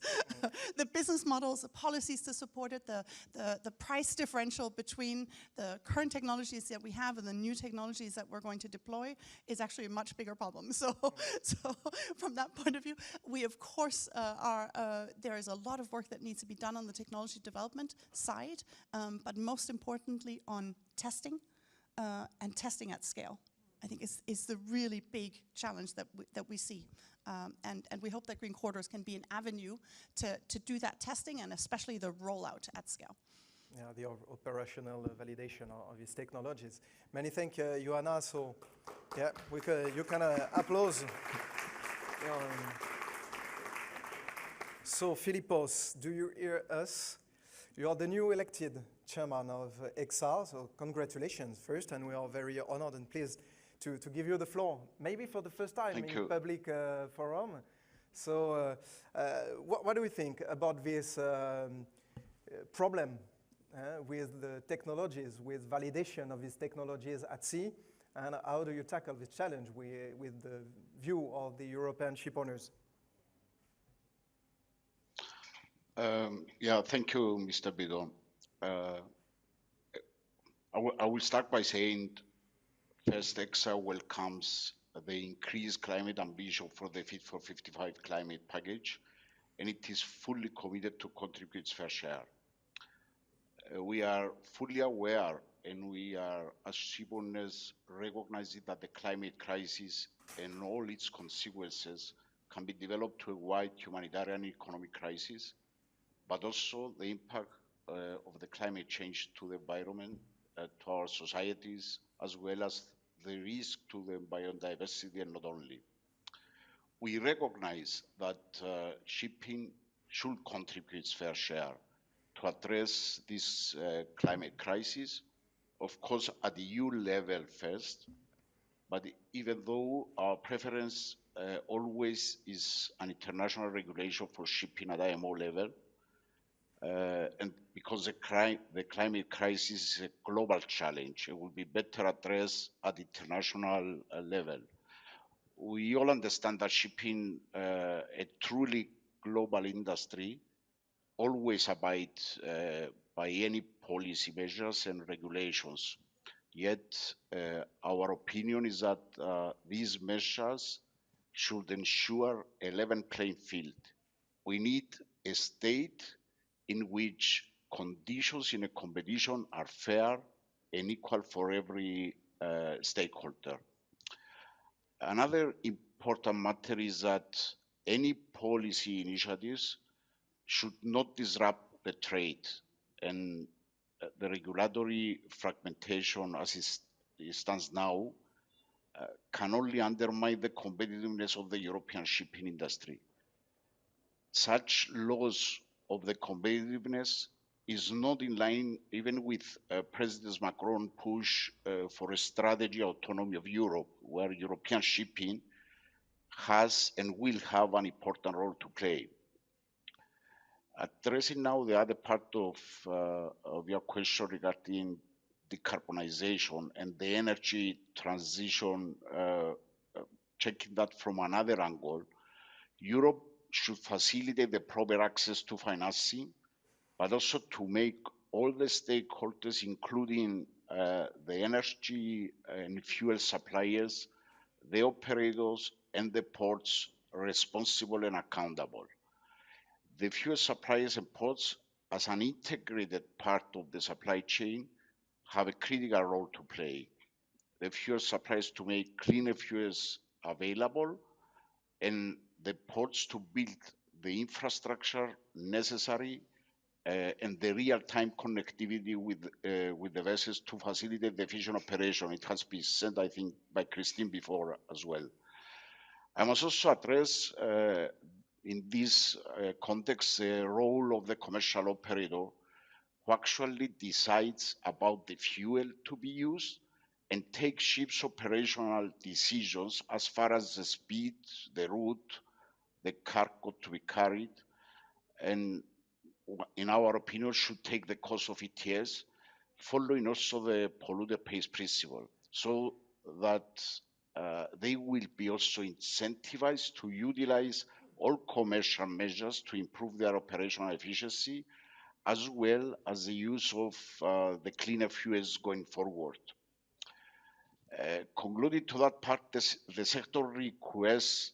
The business models, the policies to support it, the price differential between the current technologies that we have and the new technologies that we're going to deploy is actually a much bigger problem. So from that point of view, we of course there is a lot of work that needs to be done on the technology development side, but most importantly on testing and testing at scale. I think is the really big challenge that we see. And we hope that Green Corridors can be an avenue to do that testing and especially the rollout at scale. Yeah, the operational validation of these technologies. Many thanks, Johannah. So, yeah, you can applause. So, Philippos, do you hear us? You are the new elected chairman of ECSA, so congratulations first, and we are very honored and pleased to give you the floor, maybe for the first time in public forum. So what do we think about this problem with the technologies, with validation of these technologies at sea, and how do you tackle this challenge with the view of the European ship owners? Yeah, thank you, Mr. Bidon. I will start by saying first, ECSA welcomes the increased climate ambition for the Fit for 55 climate package, and it is fully committed to contribute its fair share. We are fully aware, and we are, as ship owners, recognizing that the climate crisis and all its consequences can be developed to a wide humanitarian economic crisis, but also the impact of the climate change to the environment, to our societies, as well as the risk to the biodiversity, and not only. We recognize that shipping should contribute its fair share to address this climate crisis, of course at the EU level first, but even though our preference always is an international regulation for shipping at IMO level, and because the climate crisis is a global challenge, it will be better addressed at international level. We all understand that shipping, a truly global industry, always abides by any policy measures and regulations. Yet, our opinion is that these measures should ensure a level playing field. We need a state in which conditions in a competition are fair and equal for every stakeholder. Another important matter is that any policy initiatives should not disrupt the trade, and the regulatory fragmentation as it stands now can only undermine the competitiveness of the European shipping industry. Such laws of the competitiveness is not in line even with President Macron's push for a strategy autonomy of Europe, where European shipping has and will have an important role to play. Addressing now the other part of your question regarding decarbonization and the energy transition, checking that from another angle, Europe should facilitate the proper access to financing, but also to make all the stakeholders, including the energy and fuel suppliers, the operators, and the ports, responsible and accountable. The fuel suppliers and ports, as an integrated part of the supply chain, have a critical role to play. The fuel suppliers to make cleaner fuels available, and the ports to build the infrastructure necessary and the real-time connectivity with the vessels to facilitate the efficient operation. It has been said, I think, by Christine before as well. I must also address in this context the role of the commercial operator, who actually decides about the fuel to be used and takes ships' operational decisions as far as the speed, the route, the cargo to be carried, and in our opinion should take the cost of ETS, following also the polluter pays principle, so that they will be also incentivized to utilize all commercial measures to improve their operational efficiency, as well as the use of the cleaner fuels going forward. Concluding to that part, the sector requests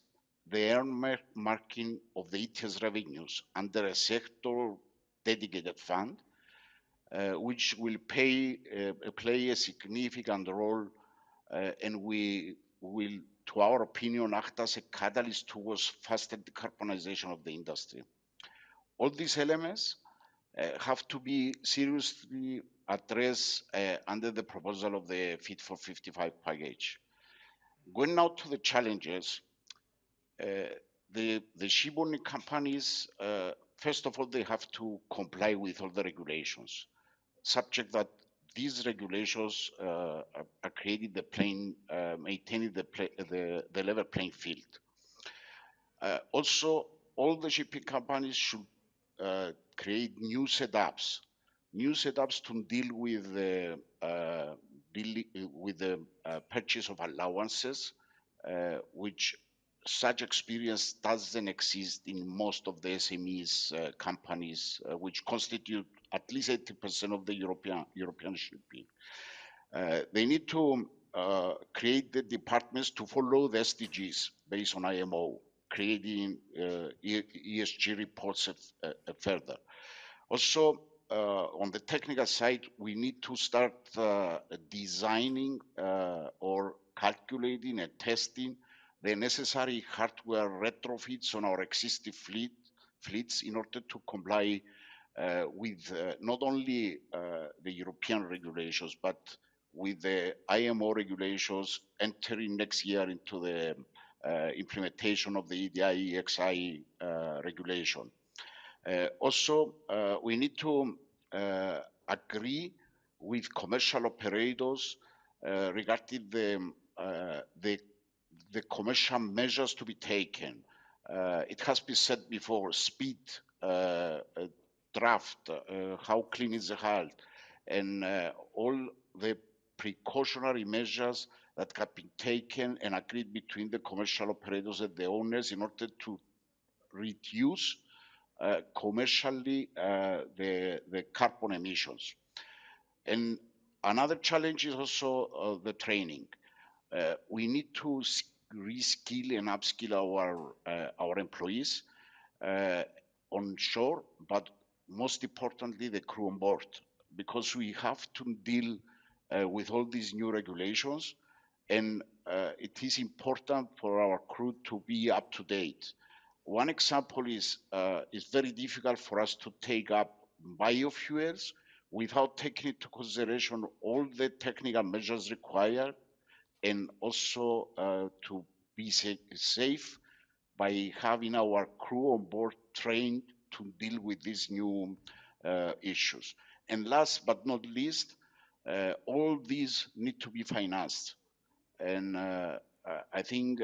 the marking of the ETS revenues under a sector dedicated fund, which will play a significant role, and we will, to our opinion, act as a catalyst towards faster decarbonization of the industry. All these elements have to be seriously addressed under the proposal of the Fit for 55 package. Going now to the challenges, the shipowning companies, first of all, they have to comply with all the regulations, subject that these regulations are creating maintaining the level playing field. Also, all the shipping companies should create new setups to deal with the purchase of allowances, which such experience doesn't exist in most of the SMEs companies, which constitute at least 80% of the European shipping. They need to create the departments to follow the SDGs based on IMO, creating ESG reports further. Also, on the technical side, we need to start designing or calculating and testing the necessary hardware retrofits on our existing fleets in order to comply with not only the European regulations, but with the IMO regulations entering next year into the implementation of the ECSA regulation. Also, we need to agree with commercial operators regarding the commercial measures to be taken. It has been said before, speed, draft, how clean is the hull, and all the precautionary measures that have been taken and agreed between the commercial operators and the owners in order to reduce commercially the carbon emissions. And another challenge is also the training. We need to reskill and upskill our employees on shore, but most importantly, the crew on board, because we have to deal with all these new regulations, and it is important for our crew to be up to date. One example is it's very difficult for us to take up biofuels without taking into consideration all the technical measures required, and also to be safe by having our crew on board trained to deal with these new issues. And last but not least, all these need to be financed. And I think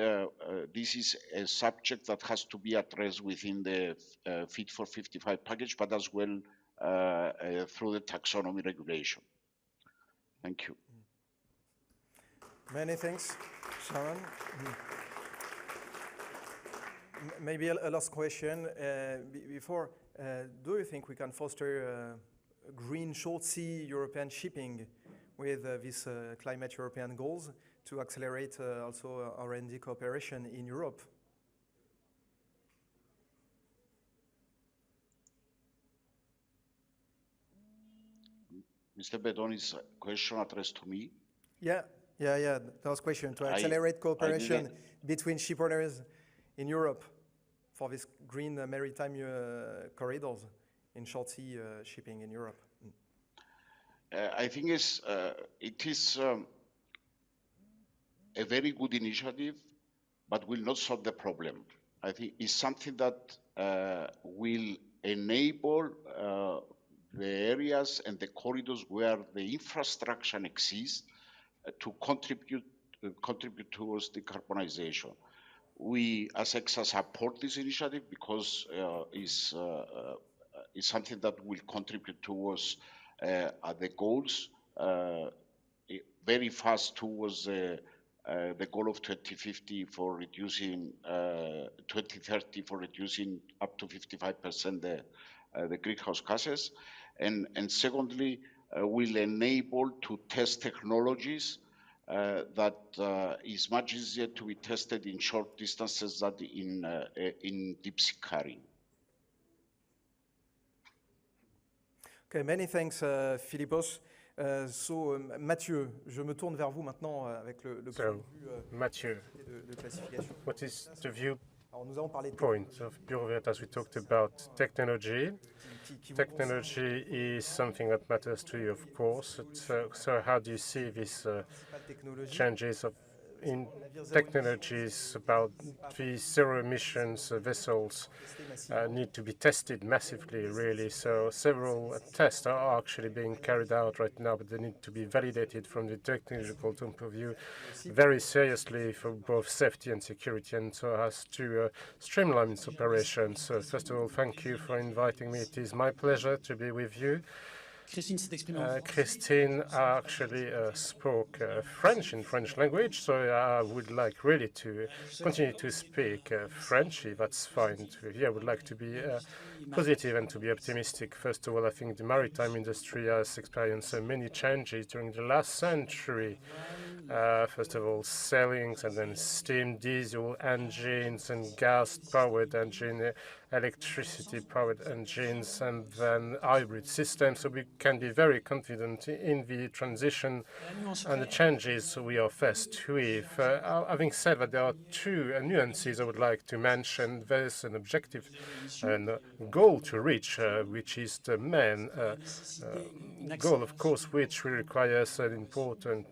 this is a subject that has to be addressed within the Fit for 55 package, but as well through the taxonomy regulation. Thank you. Many thanks, Sharon. Maybe a last question before. Do you think we can foster green short sea European shipping with these climate European goals to accelerate also R&D cooperation in Europe? Mr. Bedoni's question addressed to me. Yeah. That was a question to accelerate cooperation between ship owners in Europe for this green maritime corridors in short sea shipping in Europe. I think it is a very good initiative, but will not solve the problem. I think it's something that will enable the areas and the corridors where the infrastructure exists to contribute towards decarbonization. We, as ECSA, support this initiative because it's something that will contribute towards the goals very fast towards the goal of 2050 for reducing 2030 for reducing up to 55% the greenhouse gases, and secondly will enable to test technologies that is much easier to be tested in short distances than in deep sea carrying. Okay, many thanks, Philippos. So, Matthieu, je me tourne vers vous maintenant avec le Matthieu, de classification. what is the view Alors, nous avons parlé de point of Bureau Veritas? We talked about technology. Technology is something that matters to you, of course. So how do you see these changes in technologies about the zero emissions vessels need to be tested massively, really. So several tests are actually being carried out right now, but they need to be validated from the technological point of view very seriously for both safety and security, and so as to streamline its operations. So first of all, thank you for inviting me. It is my pleasure to be with you. Christine actually spoke French in French language, so I would like really to continue to speak French. That's fine to hear. I would like to be positive and to be optimistic. First of all, I think the maritime industry has experienced many changes during the last century. First of all, sailings, and then steam, diesel engines, and gas-powered engine, electricity-powered engines, and then hybrid systems. So we can be very confident in the transition and the changes we are faced with. Having said that, there are two nuances I would like to mention. There's an objective and goal to reach, which is the main goal, of course, which requires an important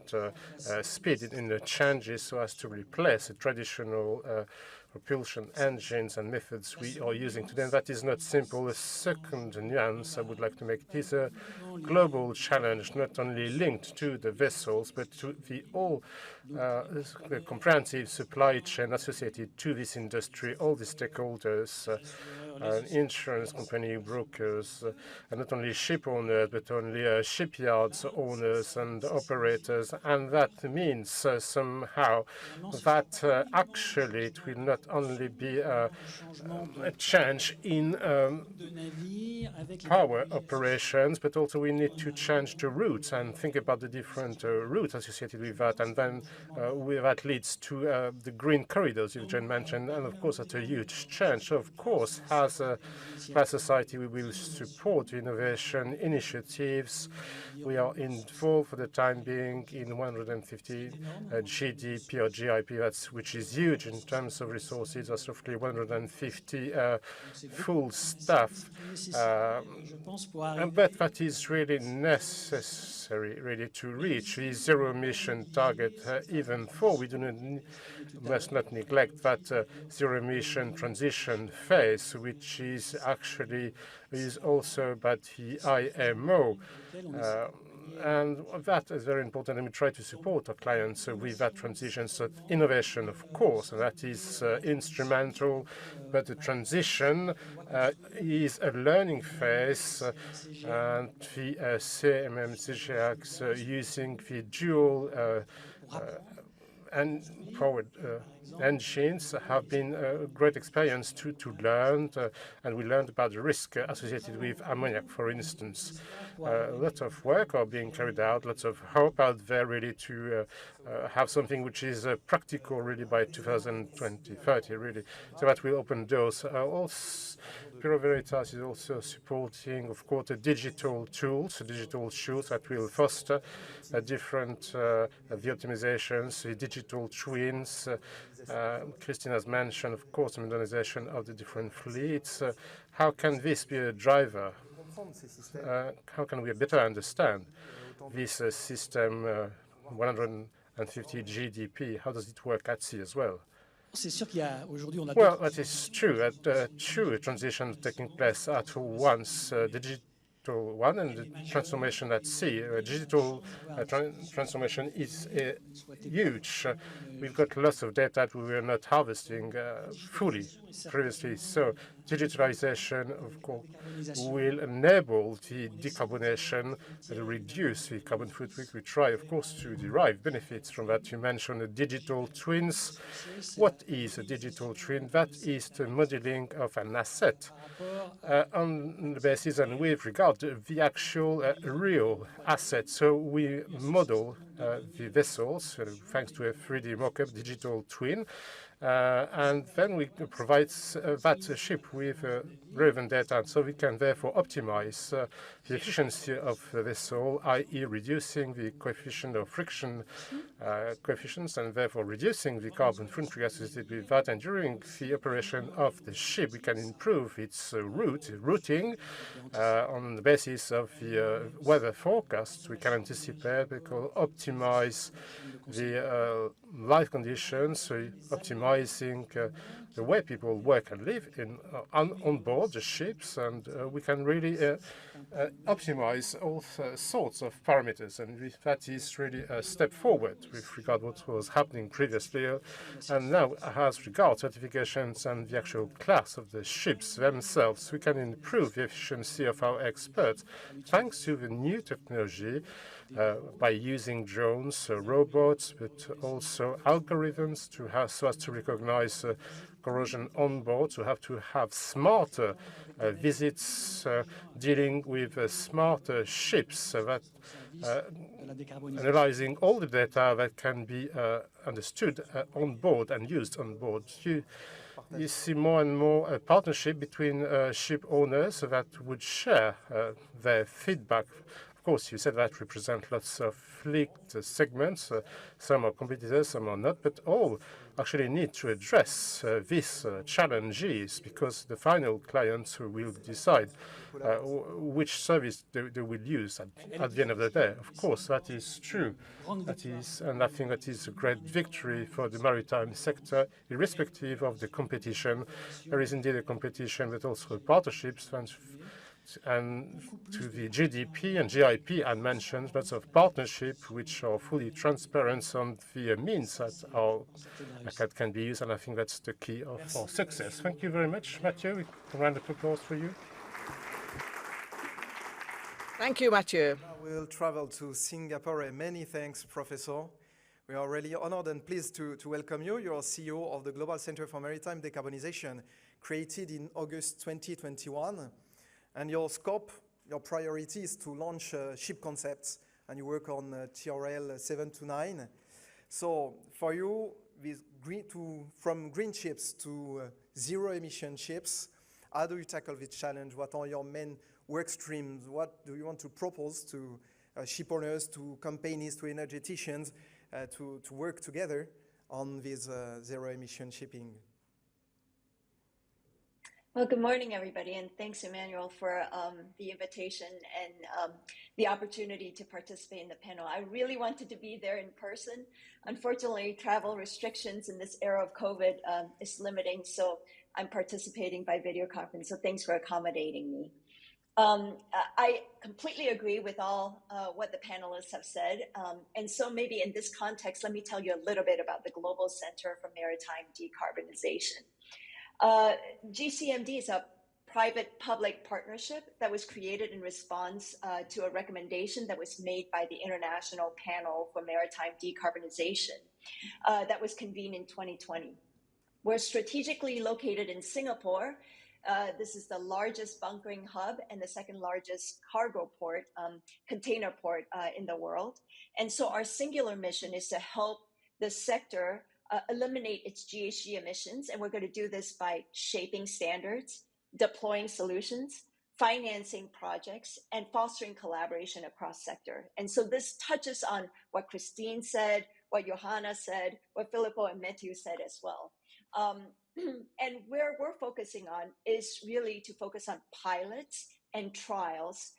speed in the changes so as to replace the traditional propulsion engines and methods we are using today. And that is not simple. A second nuance I would like to make, it is a global challenge, not only linked to the vessels, but to the the comprehensive supply chain associated to this industry, all the stakeholders, insurance company, brokers, and not only ship owners, but only shipyards owners and operators. And that means somehow that actually it will not only be a change in power operations, but also we need to change the routes and think about the different routes associated with that. And then that leads to the green corridors you just mentioned. And of course, that's a huge change. So of course, as a society, we will support innovation initiatives. We are involved for the time being in 150 GDP or GIP, which is huge in terms of resources. That's roughly 150 full staff. But that is really necessary, really, to reach the zero emission target even though we must not neglect that zero-emission transition phase, which is actually also by the IMO. And that is very important, and we try to support our clients with that transition. So innovation, of course, and that is instrumental, but the transition is a learning phase, and the CMM-CGX using the dual and powered engines have been a great experience to learn, and we learned about the risk associated with ammonia, for instance. Lots of work are being carried out, lots of hope out there really to have something which is practical really by 2020-30 really. So that will open doors. Also, Bureau Veritas is also supporting, of course, the digital tools that will foster different the optimizations, the digital twins. Christine has mentioned, of course, the modernization of the different fleets. How can this be a driver? How can we better understand this system 150 GDP? How does it work at sea as well? Well, that is true. Two transitions taking place at once. The digital one and the transformation at sea. Digital transformation is huge. We've got lots of data that we were not harvesting fully previously. So digitalization, of course, will enable the decarbonization and reduce the carbon footprint. We try, of course, to derive benefits from that. You mentioned the digital twins. What is a digital twin? That is the modeling of an asset on the basis and with regard to the actual real asset. So we model the vessels thanks to a 3D mock-up digital twin. And then we provide that ship with relevant data, so we can therefore optimize the efficiency of the vessel, i.e. reducing the coefficient of friction coefficients and therefore reducing the carbon footprint associated with that. And during the operation of the ship, we can improve its routing on the basis of the weather forecasts. We can anticipate, we can optimize the life conditions, so optimizing the way people work and live on board the ships, and we can really optimize all sorts of parameters, and that is really a step forward with regard to what was happening previously. And now, as regards certifications and the actual class of the ships themselves, we can improve the efficiency of our experts thanks to the new technology by using drones, robots, but also algorithms so as to recognize corrosion on board. So have to have smarter visits dealing with smarter ships that analyzing all the data that can be understood on board and used on board. You see more and more a partnership between ship owners that would share their feedback. Of course, you said that represent lots of fleet segments. Some are competitors, some are not, but all actually need to address these challenges because the final clients will decide which service they will use at the end of the day. Of course, that is true. And I think that is a great victory for the maritime sector, irrespective of the competition. There is indeed a competition, but also partnerships. And to the GDP and GIP, I mentioned lots of partnerships which are fully transparent on the means that can be used, and I think that's the key of our success. Thank you very much, Matthieu. A round of applause for you. Thank you, Matthieu. We'll travel to Singapore. Many thanks, Professor. We are really honored and pleased to welcome you. You're CEO of the Global Center for Maritime Decarbonisation, created in August 2021. And your scope, your priority is to launch ship concepts, and you work on TRL 7 to 9. So for you, from green ships to zero-emission ships, how do you tackle this challenge? What are your main work streams? What do you want to propose to ship owners, to companies, to energeticians to work together on this zero-emission shipping? Well, good morning, everybody, and thanks, Emmanuel, for the invitation and the opportunity to participate in the panel. I really wanted to be there in person. Unfortunately, travel restrictions in this era of COVID is limiting, so I'm participating by video conference, so thanks for accommodating me. I completely agree with all what the panelists have said, and so maybe in this context, let me tell you a little bit about the Global Center for Maritime Decarbonization. GCMD is a private-public partnership that was created in response to a recommendation that was made by the International Panel for Maritime Decarbonization that was convened in 2020. We're strategically located in Singapore. This is the largest bunkering hub and the second largest cargo port, container port in the world. And so our singular mission is to help the sector eliminate its GHG emissions, and we're going to do this by shaping standards, deploying solutions, financing projects, and fostering collaboration across sector. And so this touches on what Christine said, what Johannah said, what Philippos and Matthieu said as well. And where we're focusing on is really to focus on pilots and trials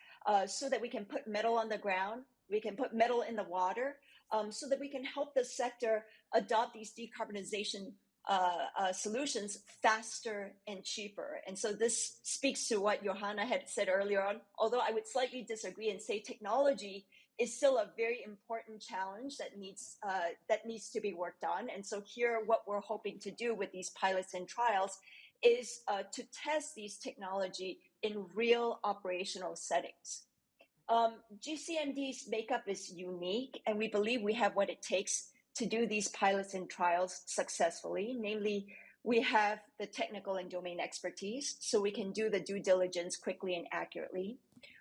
so that we can put metal on the ground, we can put metal in the water, so that we can help the sector adopt these decarbonization solutions faster and cheaper. And so this speaks to what Johannah had said earlier on, although I would slightly disagree and say technology is still a very important challenge that needs to be worked on. And so here, what we're hoping to do with these pilots and trials is to test these technology in real operational settings. GCMD's makeup is unique, and we believe we have what it takes to do these pilots and trials successfully. Namely, we have the technical and domain expertise, so we can do the due diligence quickly and accurately.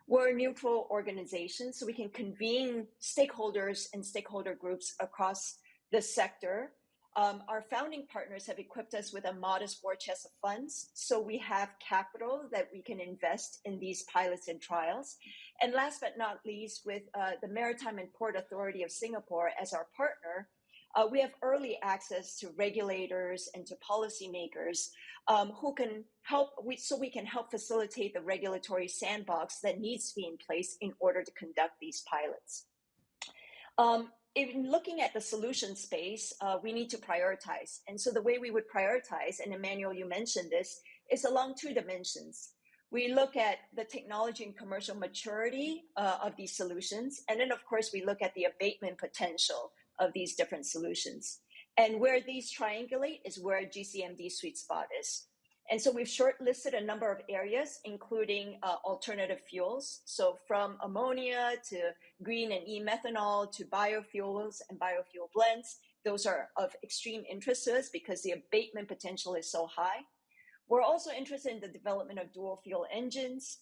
We're a neutral organization, so we can convene stakeholders and stakeholder groups across the sector. Our founding partners have equipped us with a modest war chest of funds, so we have capital that we can invest in these pilots and trials. And last but not least, with the Maritime and Port Authority of Singapore as our partner, we have early access to regulators and to policymakers who can help, so we can help facilitate the regulatory sandbox that needs to be in place in order to conduct these pilots. In looking at the solution space, we need to prioritize. And so the way we would prioritize, and Emmanuel, you mentioned this, is along two dimensions. We look at the technology and commercial maturity of these solutions. And then, of course, we look at the abatement potential of these different solutions. And where these triangulate is where GCMD's sweet spot is. And so we've shortlisted a number of areas, including alternative fuels. So from ammonia to green and e-methanol to biofuels and biofuel blends. Those are of extreme interest to us because the abatement potential is so high. We're also interested in the development of dual fuel engines.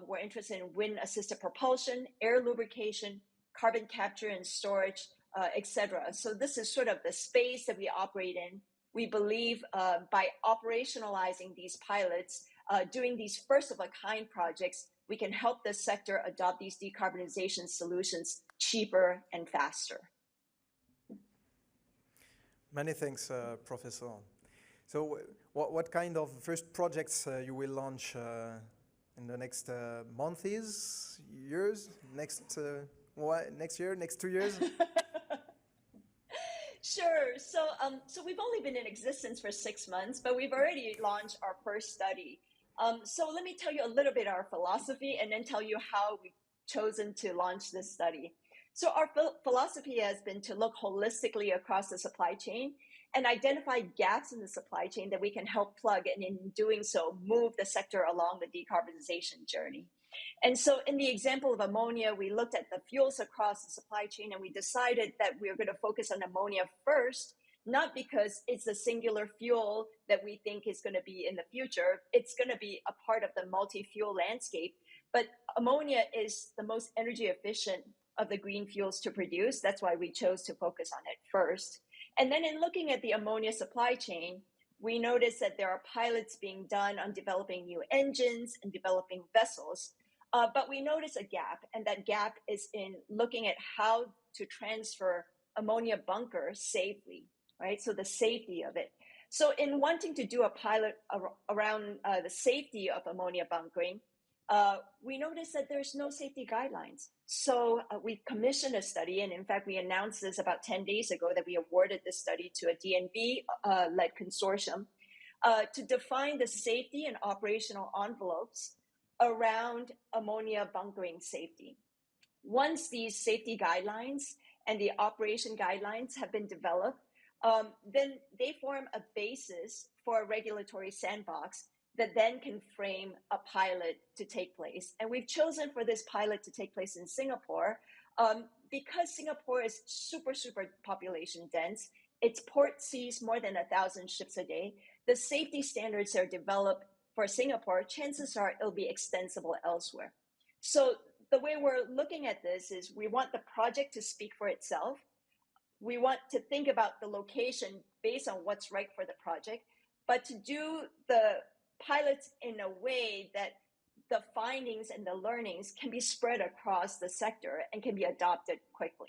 We're interested in wind-assisted propulsion, air lubrication, carbon capture and storage, etc. So this is sort of the space that we operate in. We believe by operationalizing these pilots, doing these first-of-a-kind projects, we can help the sector adopt these decarbonization solutions cheaper and faster. Many thanks, Professor. So what kind of first projects you will launch in the next months, years, next year, next 2 years? Sure. So we've only been in existence for 6 months, but we've already launched our first study. So let me tell you a little bit our philosophy and then tell you how we've chosen to launch this study. So our philosophy has been to look holistically across the supply chain and identify gaps in the supply chain that we can help plug, and in doing so, move the sector along the decarbonization journey. And so in the example of ammonia, we looked at the fuels across the supply chain and we decided that we were going to focus on ammonia first, not because it's a singular fuel that we think is going to be in the future. It's going to be a part of the multi-fuel landscape, but ammonia is the most energy efficient of the green fuels to produce. That's why we chose to focus on it first. And then in looking at the ammonia supply chain, we noticed that there are pilots being done on developing new engines and developing vessels. But we notice a gap, and that gap is in looking at how to transfer ammonia bunker safely, right? So the safety of it. So in wanting to do a pilot around the safety of ammonia bunkering, we noticed that there's no safety guidelines. So we commissioned a study, and in fact, we announced this about 10 days ago that we awarded this study to a DNV-led consortium to define the safety and operational envelopes around ammonia bunkering safety. Once these safety guidelines and the operation guidelines have been developed, then they form a basis for a regulatory sandbox that then can frame a pilot to take place. And we've chosen for this pilot to take place in Singapore because Singapore is super, super population dense. Its port sees more than 1,000 ships a day. The safety standards are developed for Singapore. Chances are it'll be extensible elsewhere. So the way we're looking at this is we want the project to speak for itself. We want to think about the location based on what's right for the project, but to do the pilots in a way that the findings and the learnings can be spread across the sector and can be adopted quickly.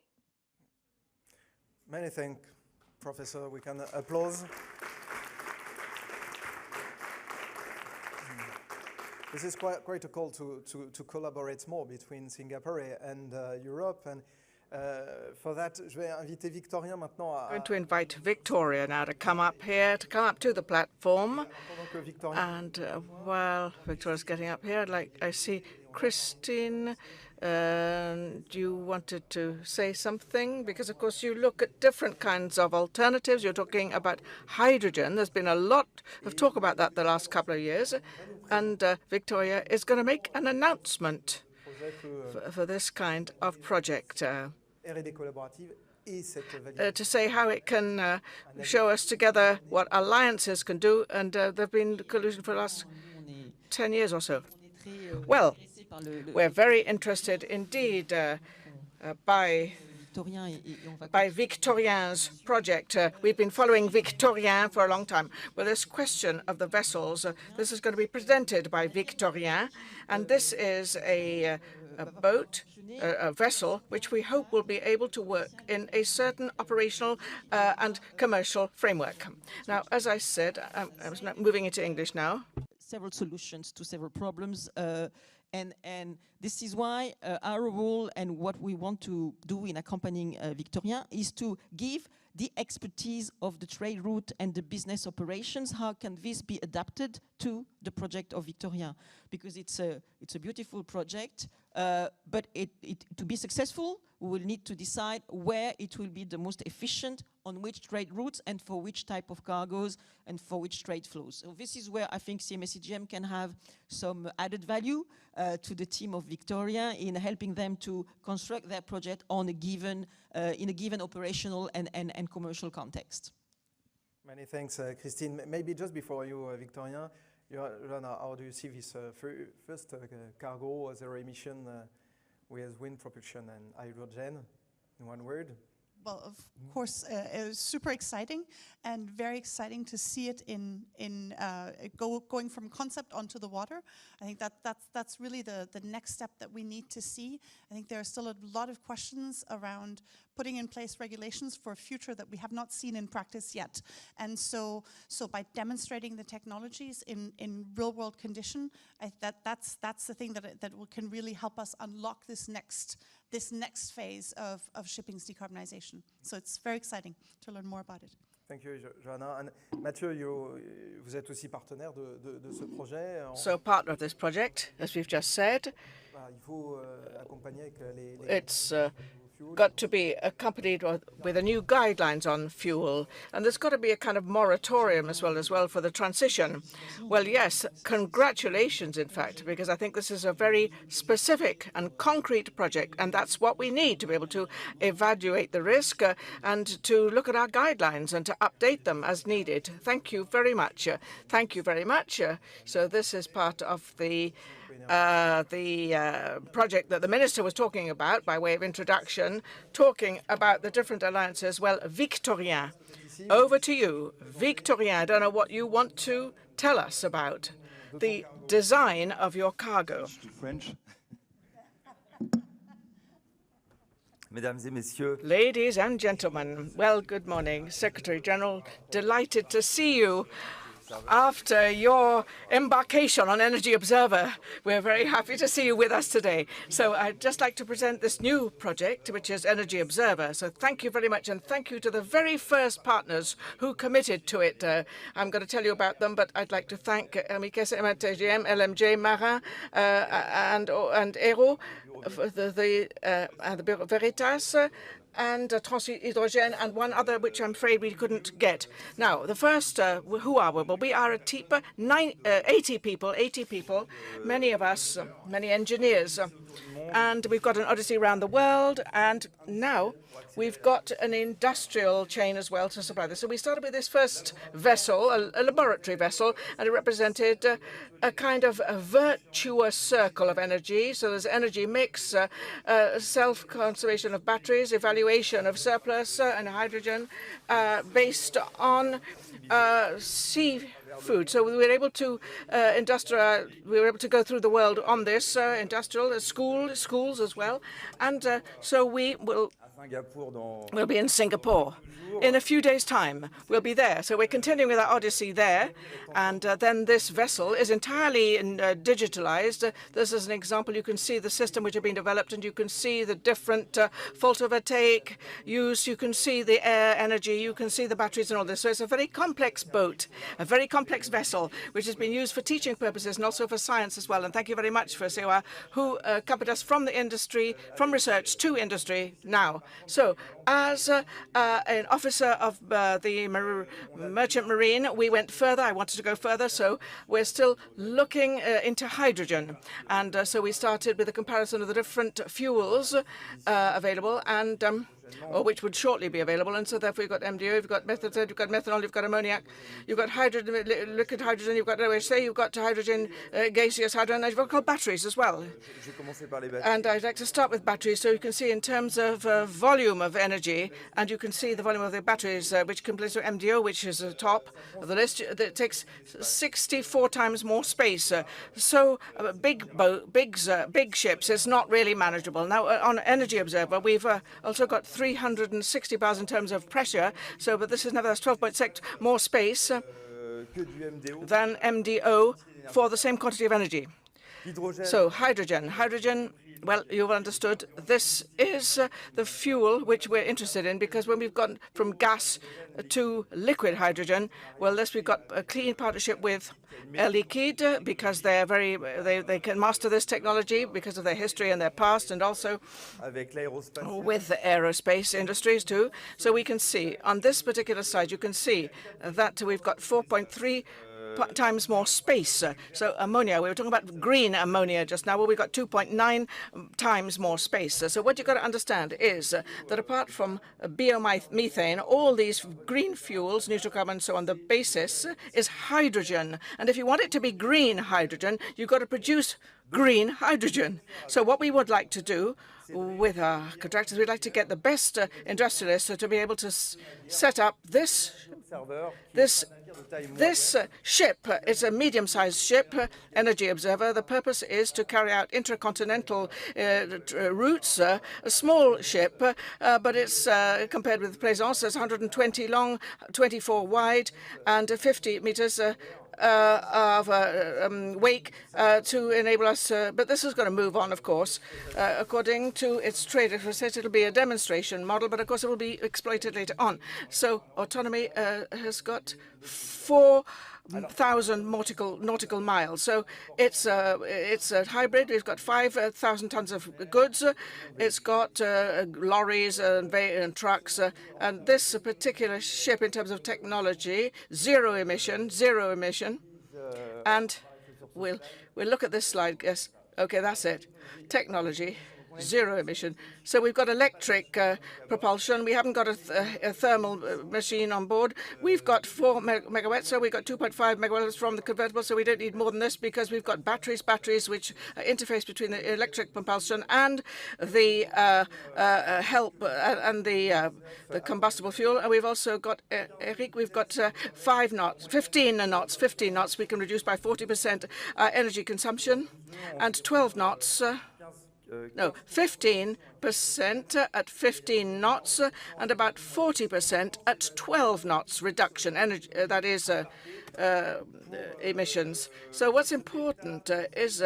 Many thanks, Professor. We can applause. This is quite a call to collaborate more between Singapore and Europe. And for that, je vais inviter Victorien maintenant. I'm going to invite Victoria now to come up here, to come up to the platform. And while Victoria's getting up here, I see Christine. You wanted to say something? Because, of course, you look at different kinds of alternatives. You're talking about hydrogen. There's been a lot of talk about that the last couple of years. And Victoria is going to make an announcement for this kind of project to say how it can show us together what alliances can do. And there have been collusion for the last 10 years or so. Well, we're very interested indeed by Victorien's project. We've been following Victorien for a long time. Well, this question of the vessels, this is going to be presented by Victorien, and this is a boat, a vessel, which we hope will be able to work in a certain operational and commercial framework. Now, as I said, I was moving into English now. Several solutions to several problems. And this is why our role and what we want to do in accompanying Victorien is to give the expertise of the trade route and the business operations. How can this be adapted to the project of Victorien? Because it's a beautiful project, but to be successful, we will need to decide where it will be the most efficient, on which trade routes, and for which type of cargoes, and for which trade flows. So this is where I think CMA-CGM can have some added value to the team of Victoria in helping them to construct their project on a given, in a given operational and commercial context. Many thanks, Christine. Maybe just before you, Victorien, Johannah, how do you see this first cargo zero emission with wind propulsion and hydrogen, in one word? Well, of course, it was super exciting and very exciting to see it going from concept onto the water. I think that's really the next step that we need to see. I think there are still a lot of questions around putting in place regulations for a future that we have not seen in practice yet. And so by demonstrating the technologies in real world condition, that's the thing that can really help us unlock this next phase of shipping's decarbonization. So it's very exciting to learn more about it. Thank you, Johannah. And Matthieu, vous êtes aussi partenaire de ce projet. So partner of this project, as we've just said. Il faut accompagner avec les it's got to be accompanied with a new guidelines on fuel, and there's got to be a kind of moratorium as well for the transition. Well, yes, congratulations, in fact, because I think this is a very specific and concrete project, and that's what we need to be able to evaluate the risk and to look at our guidelines and to update them as needed. Thank you very much. Thank you very much. So this is part of the project that the minister was talking about by way of introduction, talking about the different alliances. Well, Victorien, over to you. Victorien, I don't know what you want to tell us about the design of your cargo. French. Mesdames et messieurs. Ladies and gentlemen, well, good morning. Secretary General, delighted to see you after your embarkation on Energy Observer. We're very happy to see you with us today. So I'd just like to present this new project, which is Energy Observer. So thank you very much, and thank you to the very first partners who committed to it. I'm going to tell you about them, but I'd like to thank ECSA, LMJ, Marin, and Aero, the Bureau Veritas, and Transhydrogène, and one other which I'm afraid we couldn't get. Now, the first, who are we? Well, we are a team, 80 people, many of us, many engineers, and we've got an odyssey around the world, and now we've got an industrial chain as well to supply this. So we started with this first vessel, a laboratory vessel, and it represented a kind of a virtuous circle of energy. So there's energy mix, self-conservation of batteries, evaluation of surplus and hydrogen based on seafood. So we were able to we were able to go through the world on this industrial schools as well, and so we'll be in Singapore in a few days' time. We'll be there. So we're continuing with our odyssey there. And then this vessel is entirely digitalized. This is an example. You can see the system which has been developed, and you can see the different photovoltaic use. You can see the air energy. You can see the batteries and all this. So it's a very complex boat, a very complex vessel, which has been used for teaching purposes and also for science as well. And thank you very much for COA, who accompanied us from the industry, from research to industry now. So as an officer of the Merchant Marine, we went further. I wanted to go further, so we're still looking into hydrogen. And so we started with a comparison of the different fuels available, and or which would shortly be available. And so therefore you've got MDO, you've got methane, you've got methanol, you've got ammoniac, you've got hydrogen, liquid hydrogen, you've got OHC, you've got hydrogen, gaseous hydrogen, and you've got batteries as well. And I'd like to start with batteries, so you can see in terms of volume of energy, and you can see the volume of the batteries, which compares to MDO, which is the top of the list. It takes 64 times more space. So big ships is not really manageable. Now, on Energy Observer, we've also got 360 bars in terms of pressure, but this is nevertheless 12.6 more space than MDO for the same quantity of energy. So hydrogen, well, you've understood, this is the fuel which we're interested in, because when we've gone from gas to liquid hydrogen, well, we've got a clean partnership with Air Liquide, because they can master this technology because of their history and their past, and also with the aerospace industries too. So we can see on this particular slide, you can see that we've got 4.3 times more space. So ammonia, we were talking about green ammonia just now. Well, we've got 2.9 times more space. So what you've got to understand is that apart from biomethane, all these green fuels, neutral carbon and so on, the basis is hydrogen. And if you want it to be green hydrogen, you've got to produce green hydrogen. So what we would like to do with our contractors, we'd like to get the best industrialists to be able to set up this ship. It's a medium-sized ship, Energy Observer. The purpose is to carry out intercontinental routes. A small ship, but it's compared with Plaisance, it's 120 long, 24 wide, and 50 meters of wake to enable us but this is going to move on, of course, according to its trade. It says it'll be a demonstration model, but of course it will be exploited later on. So autonomy has got 4,000 nautical miles. So it's a hybrid. We've got 5,000 tons of goods. It's got lorries and trucks. And this particular ship, in terms of technology, zero emission. And we'll look at this slide. Yes. Okay, that's it. Technology. Zero emission. So we've got electric propulsion. We haven't got a thermal machine on board. We've got 4 megawatts, so we've got 2.5 megawatts from the convertible, so we don't need more than this, because we've got batteries which interface between the electric propulsion and the the combustible fuel. And we've also got, Eric, we've got 15 knots. We can reduce by 40% energy consumption, and 12 knots no, 15% at 15 knots and about 40% at 12 knots reduction, energy, that is emissions. So what's important is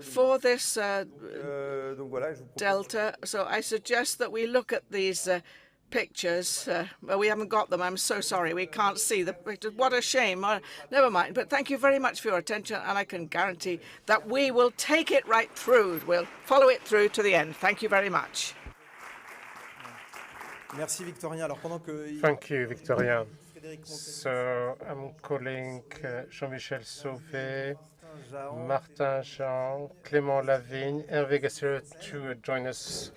for this delta, so I suggest that we look at these pictures. Well, we haven't got them. I'm so sorry. We can't see the pictures. What a shame. Never mind. But thank you very much for your attention, and I can guarantee that we will take it right through. We'll follow it through to the end. Thank you very much. Merci, Victorien. Alors, pendant que... Thank you, Victorien. So I'm calling Jean-Michel Sauvée, Martin Jean, Clément Lavigne, Hervé to join us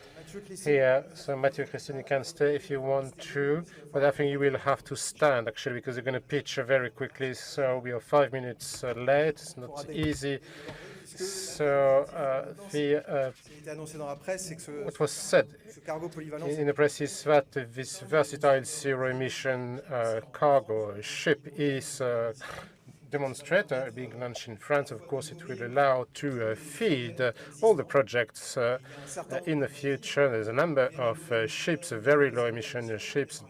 here. So Matthieu, Christine, you can stay if you want to, but I think you will have to stand actually because you're going to pitch very quickly. So we are 5 minutes late. It's not easy. So what was said in the press is that this versatile zero-emission cargo ship is demonstrator being launched in France. Of course, it will allow to feed all the projects in the future. There's a number of ships, very low-emission ships,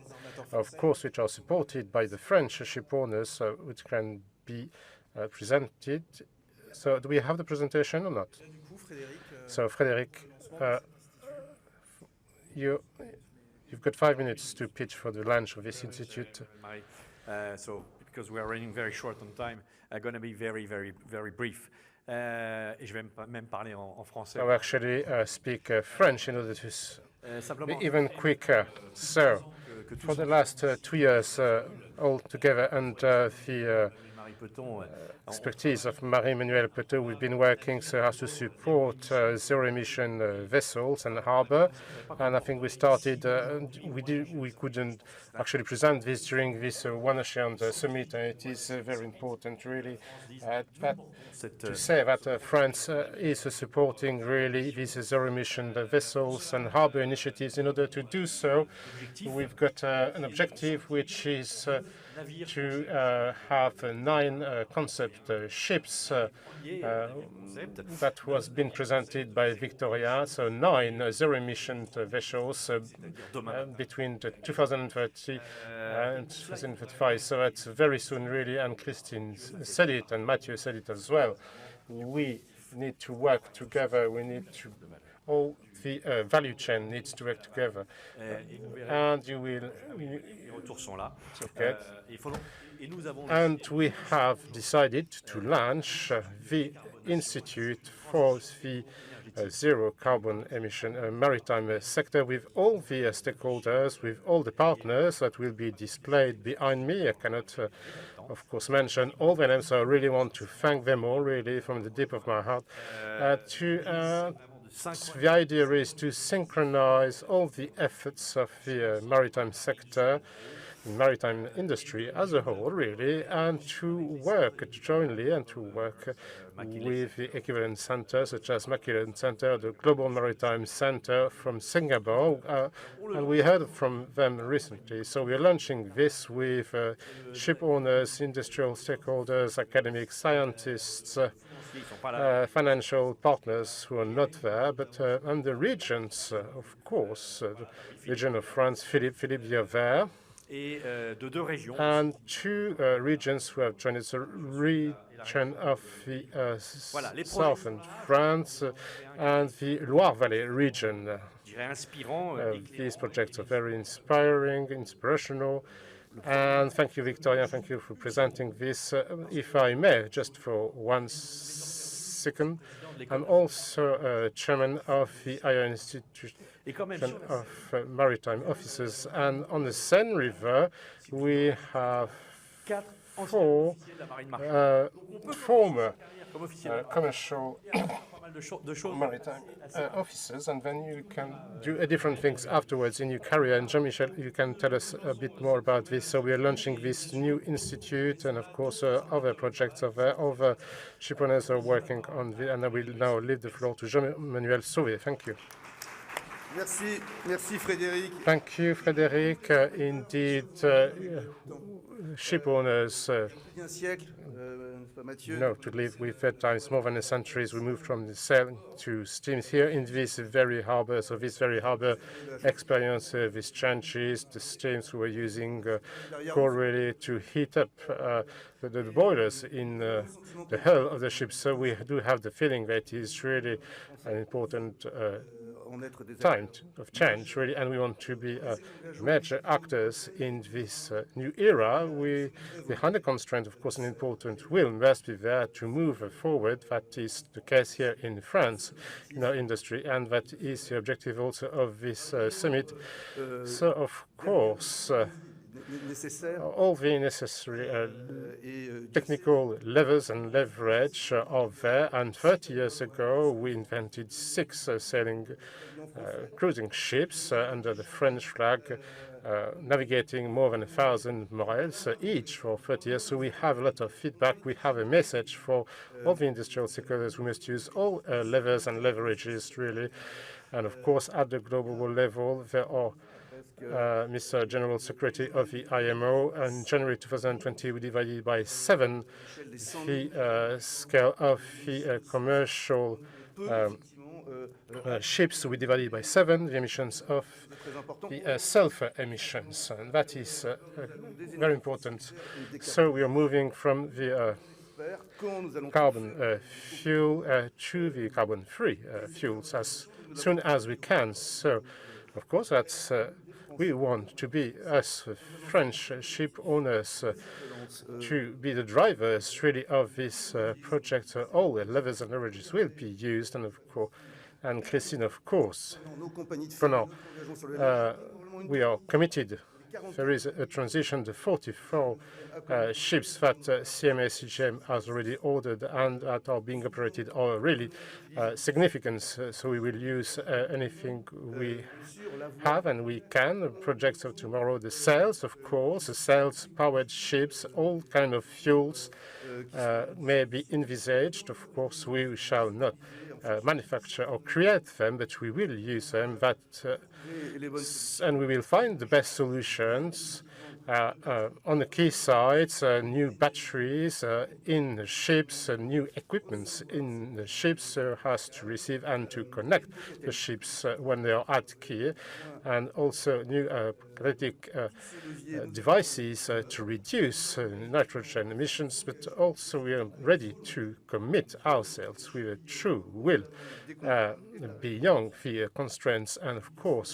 of course, which are supported by the French ship owners, which can be presented. So do we have the presentation or not? So Frédéric, you've got 5 minutes to pitch for the launch of this institute. So because we are running very short on time, I'm going to be very, very, very brief. Et je vais même parler en français. I will actually speak French in order to be even quicker. So for the last 2 years altogether, and the expertise of Emmanuel-Marie, we've been working so as to support zero-emission vessels and harbour. And I think we started, we couldn't actually present this during this One Ocean summit. And it is very important, really, to say that France is supporting really these zero-emission vessels and harbour initiatives. In order to do so, we've got an objective which is to have 9 concept ships that was been presented by Victorien, so 9 zero-emission vessels between 2030 and 2035. So that's very soon, really, and Christine said it, and Matthieu said it as well. We need to work together. We need to all the value chain needs to work together, and you will. Okay. And we have decided to launch the Institute for the Zero Carbon Emission Maritime sector with all the stakeholders, with all the partners that will be displayed behind me. I cannot, of course, mention all the names, so I really want to thank them all, really, from the deep of my heart. The idea is to synchronize all the efforts of the maritime sector, maritime industry as a whole, really, and to work jointly and to work with the equivalent centers, such as Maritime Center, the Global Maritime Center from Singapore, and we heard from them recently. So we are launching this with ship owners, industrial stakeholders, academic scientists, financial partners who are not there, but and the regions, of course, the region of France, Philippos, you're there, and 2 regions who have joined us, the region of the southern France and the Loire Valley region. These projects are very inspiring, inspirational. And thank you, Victorien. Thank you for presenting this. If I may, just for 1 second, I'm also chairman of the IO Institute of Maritime Officers. And on the Seine River, we have 4 former commercial maritime officers, and then you can do different things afterwards in your career. And Jean-Michel, you can tell us a bit more about this. So we are launching this new institute, and of course other projects of other shipowners are working on this. And I will now leave the floor to Jean-Emmanuel Sauvée. Thank you. Merci, merci Frédéric. Thank you, Frédéric. Indeed, ship owners to live with that times more than a century. We moved from the sail to steam here in this very harbor. So this very harbor experience these changes, the steams we were using coal really to heat up the boilers in the hull of the ship. So we do have the feeling that it is really an important time of change, really, and we want to be major actors in this new era. Behind the constraint, of course, an important will must be there to move forward. That is the case here in France, in our industry, and that is the objective also of this summit. So, of course, all the necessary technical levers and leverage are there. And 30 years ago, we invented 6 sailing cruising ships under the French flag, navigating more than 1,000 miles each for 30 years. So we have a lot of feedback. We have a message for all the industrial stakeholders. We must use all levers and leverages, really. And of course, at the global level, there are Mr. General Secretary of the IMO. In January 2020, we divided by 7 the scale of the commercial ships. We divided by 7 the emissions of the sulfur emissions, and that is very important. So we are moving from the carbon fuel to the carbon-free fuels as soon as we can. So, of course, that's we want to be, as French ship owners, to be the drivers really of this project. All the levers and leverages will be used, and of course, and Christine, of course, Ponant, we are committed. There is a transition to 44 ships that CMA CGM has already ordered and that are being operated are really significant. So we will use anything we have and we can. The projects of tomorrow, the sails, of course, the sails-powered ships, all kind of fuels may be envisaged. Of course, we shall not manufacture or create them, but we will use them. And we will find the best solutions on the key sites, new batteries in the ships, new equipments in the ships has to receive and to connect the ships when they are at quay, and also new catalytic devices to reduce nitrogen emissions. But also we are ready to commit ourselves with a true will beyond the constraints and, of course,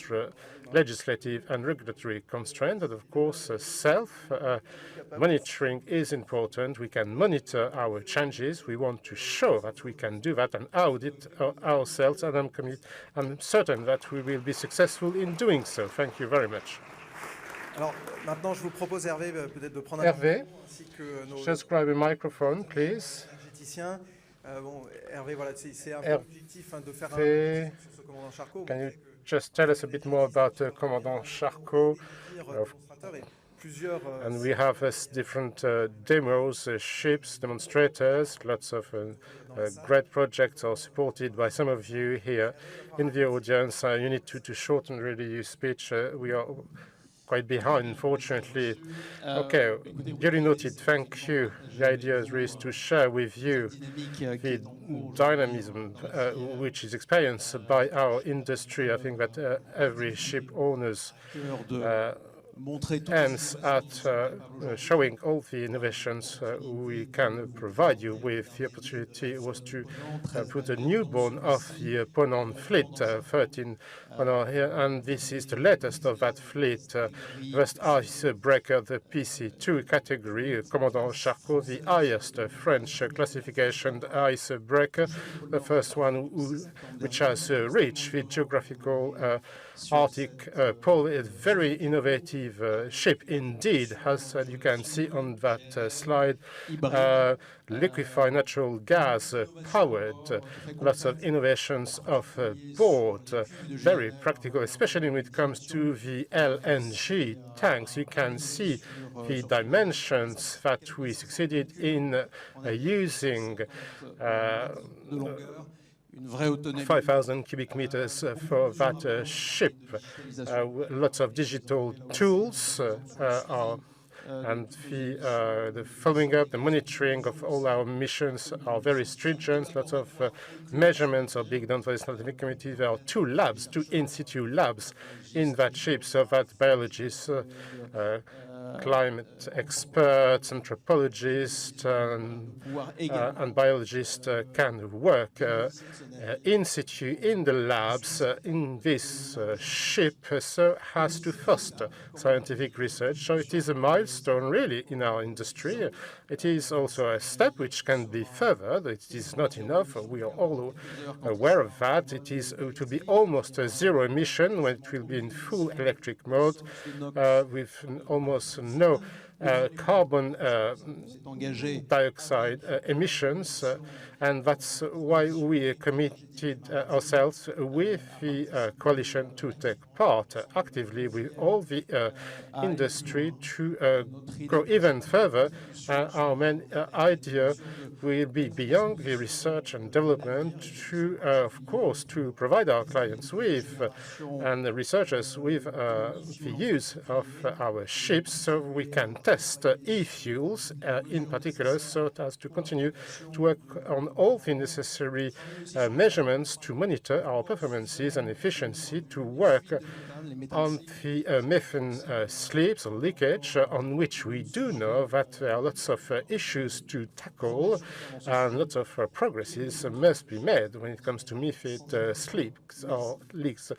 legislative and regulatory constraints. And, of course, self-monitoring is important. We can monitor our changes. We want to show that we can do that and audit ourselves, and I'm certain that we will be successful in doing so. Thank you very much. Alors, maintenant, je vous propose, Hervé, peut-être de prendre Hervé, ainsi que nos just grab a microphone, please. énergéticiens. Bon, Hervé, voilà, c'est un objectif de faire un sur ce commandant Charcot. Can you just tell us a bit more about Commandant Charcot? And we have different demos, ships, demonstrators. Lots of great projects are supported by some of you here in the audience. You need to shorten really your speech. We are quite behind, unfortunately. Okay, duly noted. Thank you. The idea is really to share with you the dynamism which is experienced by our industry. I think that every ship owners aims at showing all the innovations we can provide you with. The opportunity was to put a newborn of the Ponant fleet, 13 Ponant here, and this is the latest of that fleet. First icebreaker, the PC2 category, Commandant Charcot, the highest French classification icebreaker, the first one which has reached the geographical Arctic pole. A very innovative ship indeed, as you can see on that slide, liquefied natural gas powered, lots of innovations of board, very practical, especially when it comes to the LNG tanks. You can see the dimensions that we succeeded in using. 5,000 cubic meters for that ship. Lots of digital tools are And the following up, the monitoring of all our missions are very stringent. Lots of measurements are being done by the scientific committee. There are 2 labs, 2 in-situ labs in that ship, so that biologists, climate experts, anthropologists, and biologists can work in situ in the labs in this ship, so as to foster scientific research. So it is a milestone, really, in our industry. It is also a step which can be furthered. It is not enough. We are all aware of that. It is to be almost a zero emission when it will be in full electric mode, with almost no carbon dioxide emissions, and that's why we committed ourselves with the coalition to take part actively with all the industry to go even further. Our main idea will be beyond the research and development to, of course, to provide our clients with and the researchers with the use of our ships, so we can test e-fuels in particular, so as to continue to work on all the necessary measurements to monitor our performances and efficiency, to work on the methane slips or leakage, on which we do know that there are lots of issues to tackle and lots of progresses must be made when it comes to methane slips or leaks.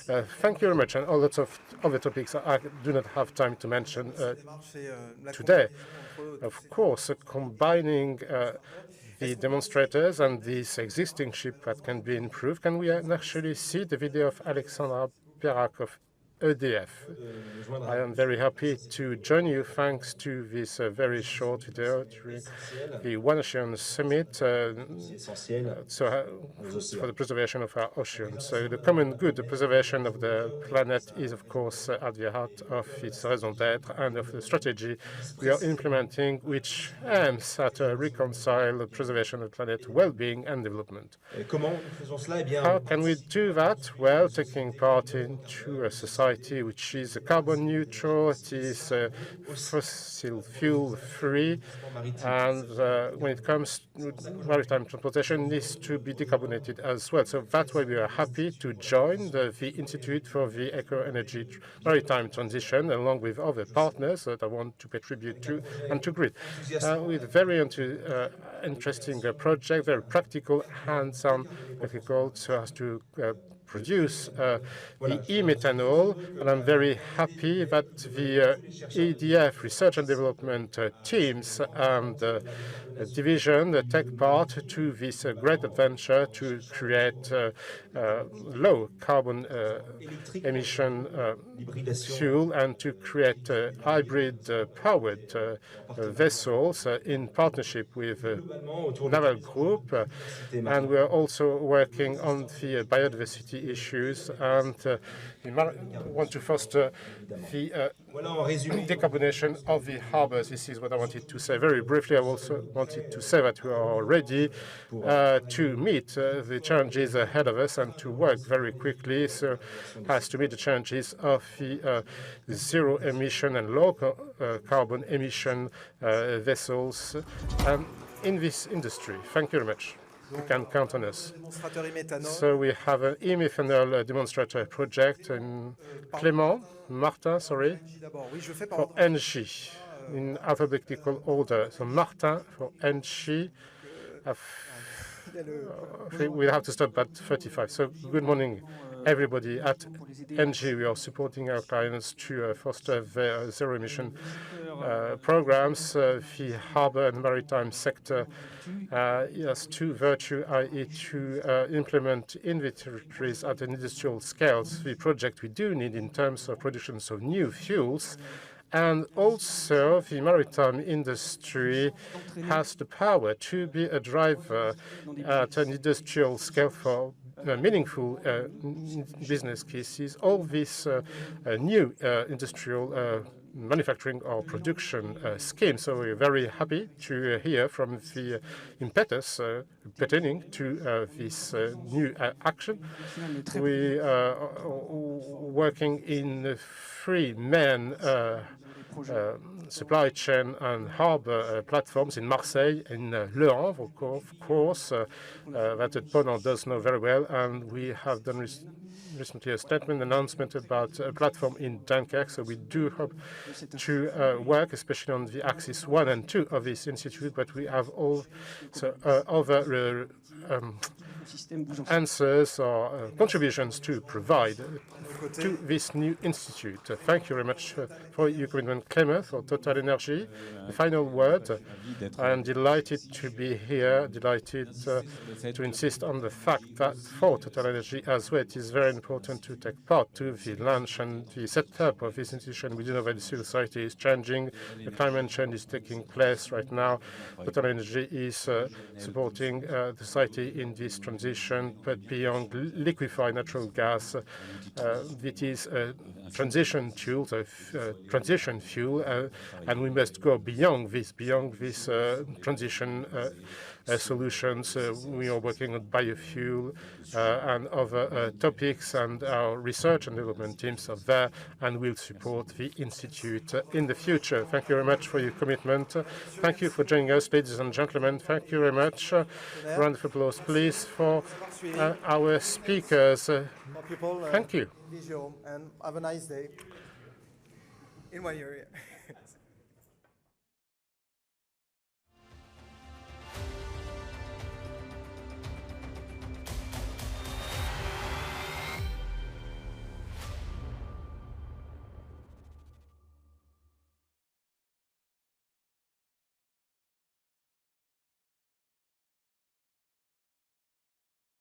Thank you very much, and all lots of other topics I do not have time to mention today. Of course, combining the demonstrators and this existing ship that can be improved. Can we actually see the video of Alexandre Perra of EDF? I am very happy to join you thanks to this very short video during the One Ocean Summit for the preservation of our oceans. So the common good, the preservation of the planet, is of course at the heart of its raison d'être and of the strategy we are implementing, which aims at reconcile the preservation of the planet, well-being and development. How can we do that? Well, taking part into a society which is carbon neutral, it is fossil fuel free, and when it comes to maritime transportation, needs to be decarbonated as well. So that's why we are happy to join the Institute for the Eco-Energy Maritime Transition, along with other partners that I want to pay tribute to and to GRID, with very interesting project, very practical, hands-on, practical, so as to produce the e-methanol, and I'm very happy that the EDF research and development teams and division take part to this great adventure to create low carbon emission fuel and to create hybrid powered vessels in partnership with Naval Group, and we are also working on the biodiversity issues, and we want to foster the decarbonation of the harbors. This is what I wanted to say. Very briefly, I also wanted to say that we are ready to meet the challenges ahead of us and to work very quickly so as to meet the challenges of the zero emission and low carbon emission vessels in this industry. Thank you very much. You can count on us. So we have an e-methanol demonstrator project in Martin, sorry, for NG, in alphabetical order. So Martin for NG. We'll have to stop at 35. So good morning, everybody. At NG, we are supporting our clients to foster their zero-emission programs. The harbour and maritime sector has two virtues, i.e. to implement inventories at an industrial scale. The project we do need in terms of production of new fuels, and also the maritime industry has the power to be a driver at an industrial scale for meaningful business cases. All these new industrial manufacturing or production scheme. So we're very happy to hear from the impetus pertaining to this new action. We are working in three main supply chain and harbor platforms in Marseille, in Le Havre, of course, that Ponant does know very well, and we have done recently a statement announcement about a platform in Dunkirk, so we do hope to work especially on the axis 1 and 2 of this institute, but we have all other answers or contributions to provide to this new institute. Thank you very much for your commitment. Clément, for Total Energy. The final word. I am delighted to be here, delighted to insist on the fact that for Total Energy as well, it is very important to take part to the launch and the setup of this institution. We do know that the civil society is changing, the climate change is taking place right now. Total Energy is supporting the society in this transition, but beyond liquefied natural gas, it is a transition fuel, and we must go beyond this transition solutions. We are working on biofuel and other topics, and our research and development teams are there and will support the Institute in the future. Thank you very much for your commitment. Thank you for joining us, ladies and gentlemen. Thank you very much. Round of applause, please, for our speakers. Thank you. And have a nice day in 1 year.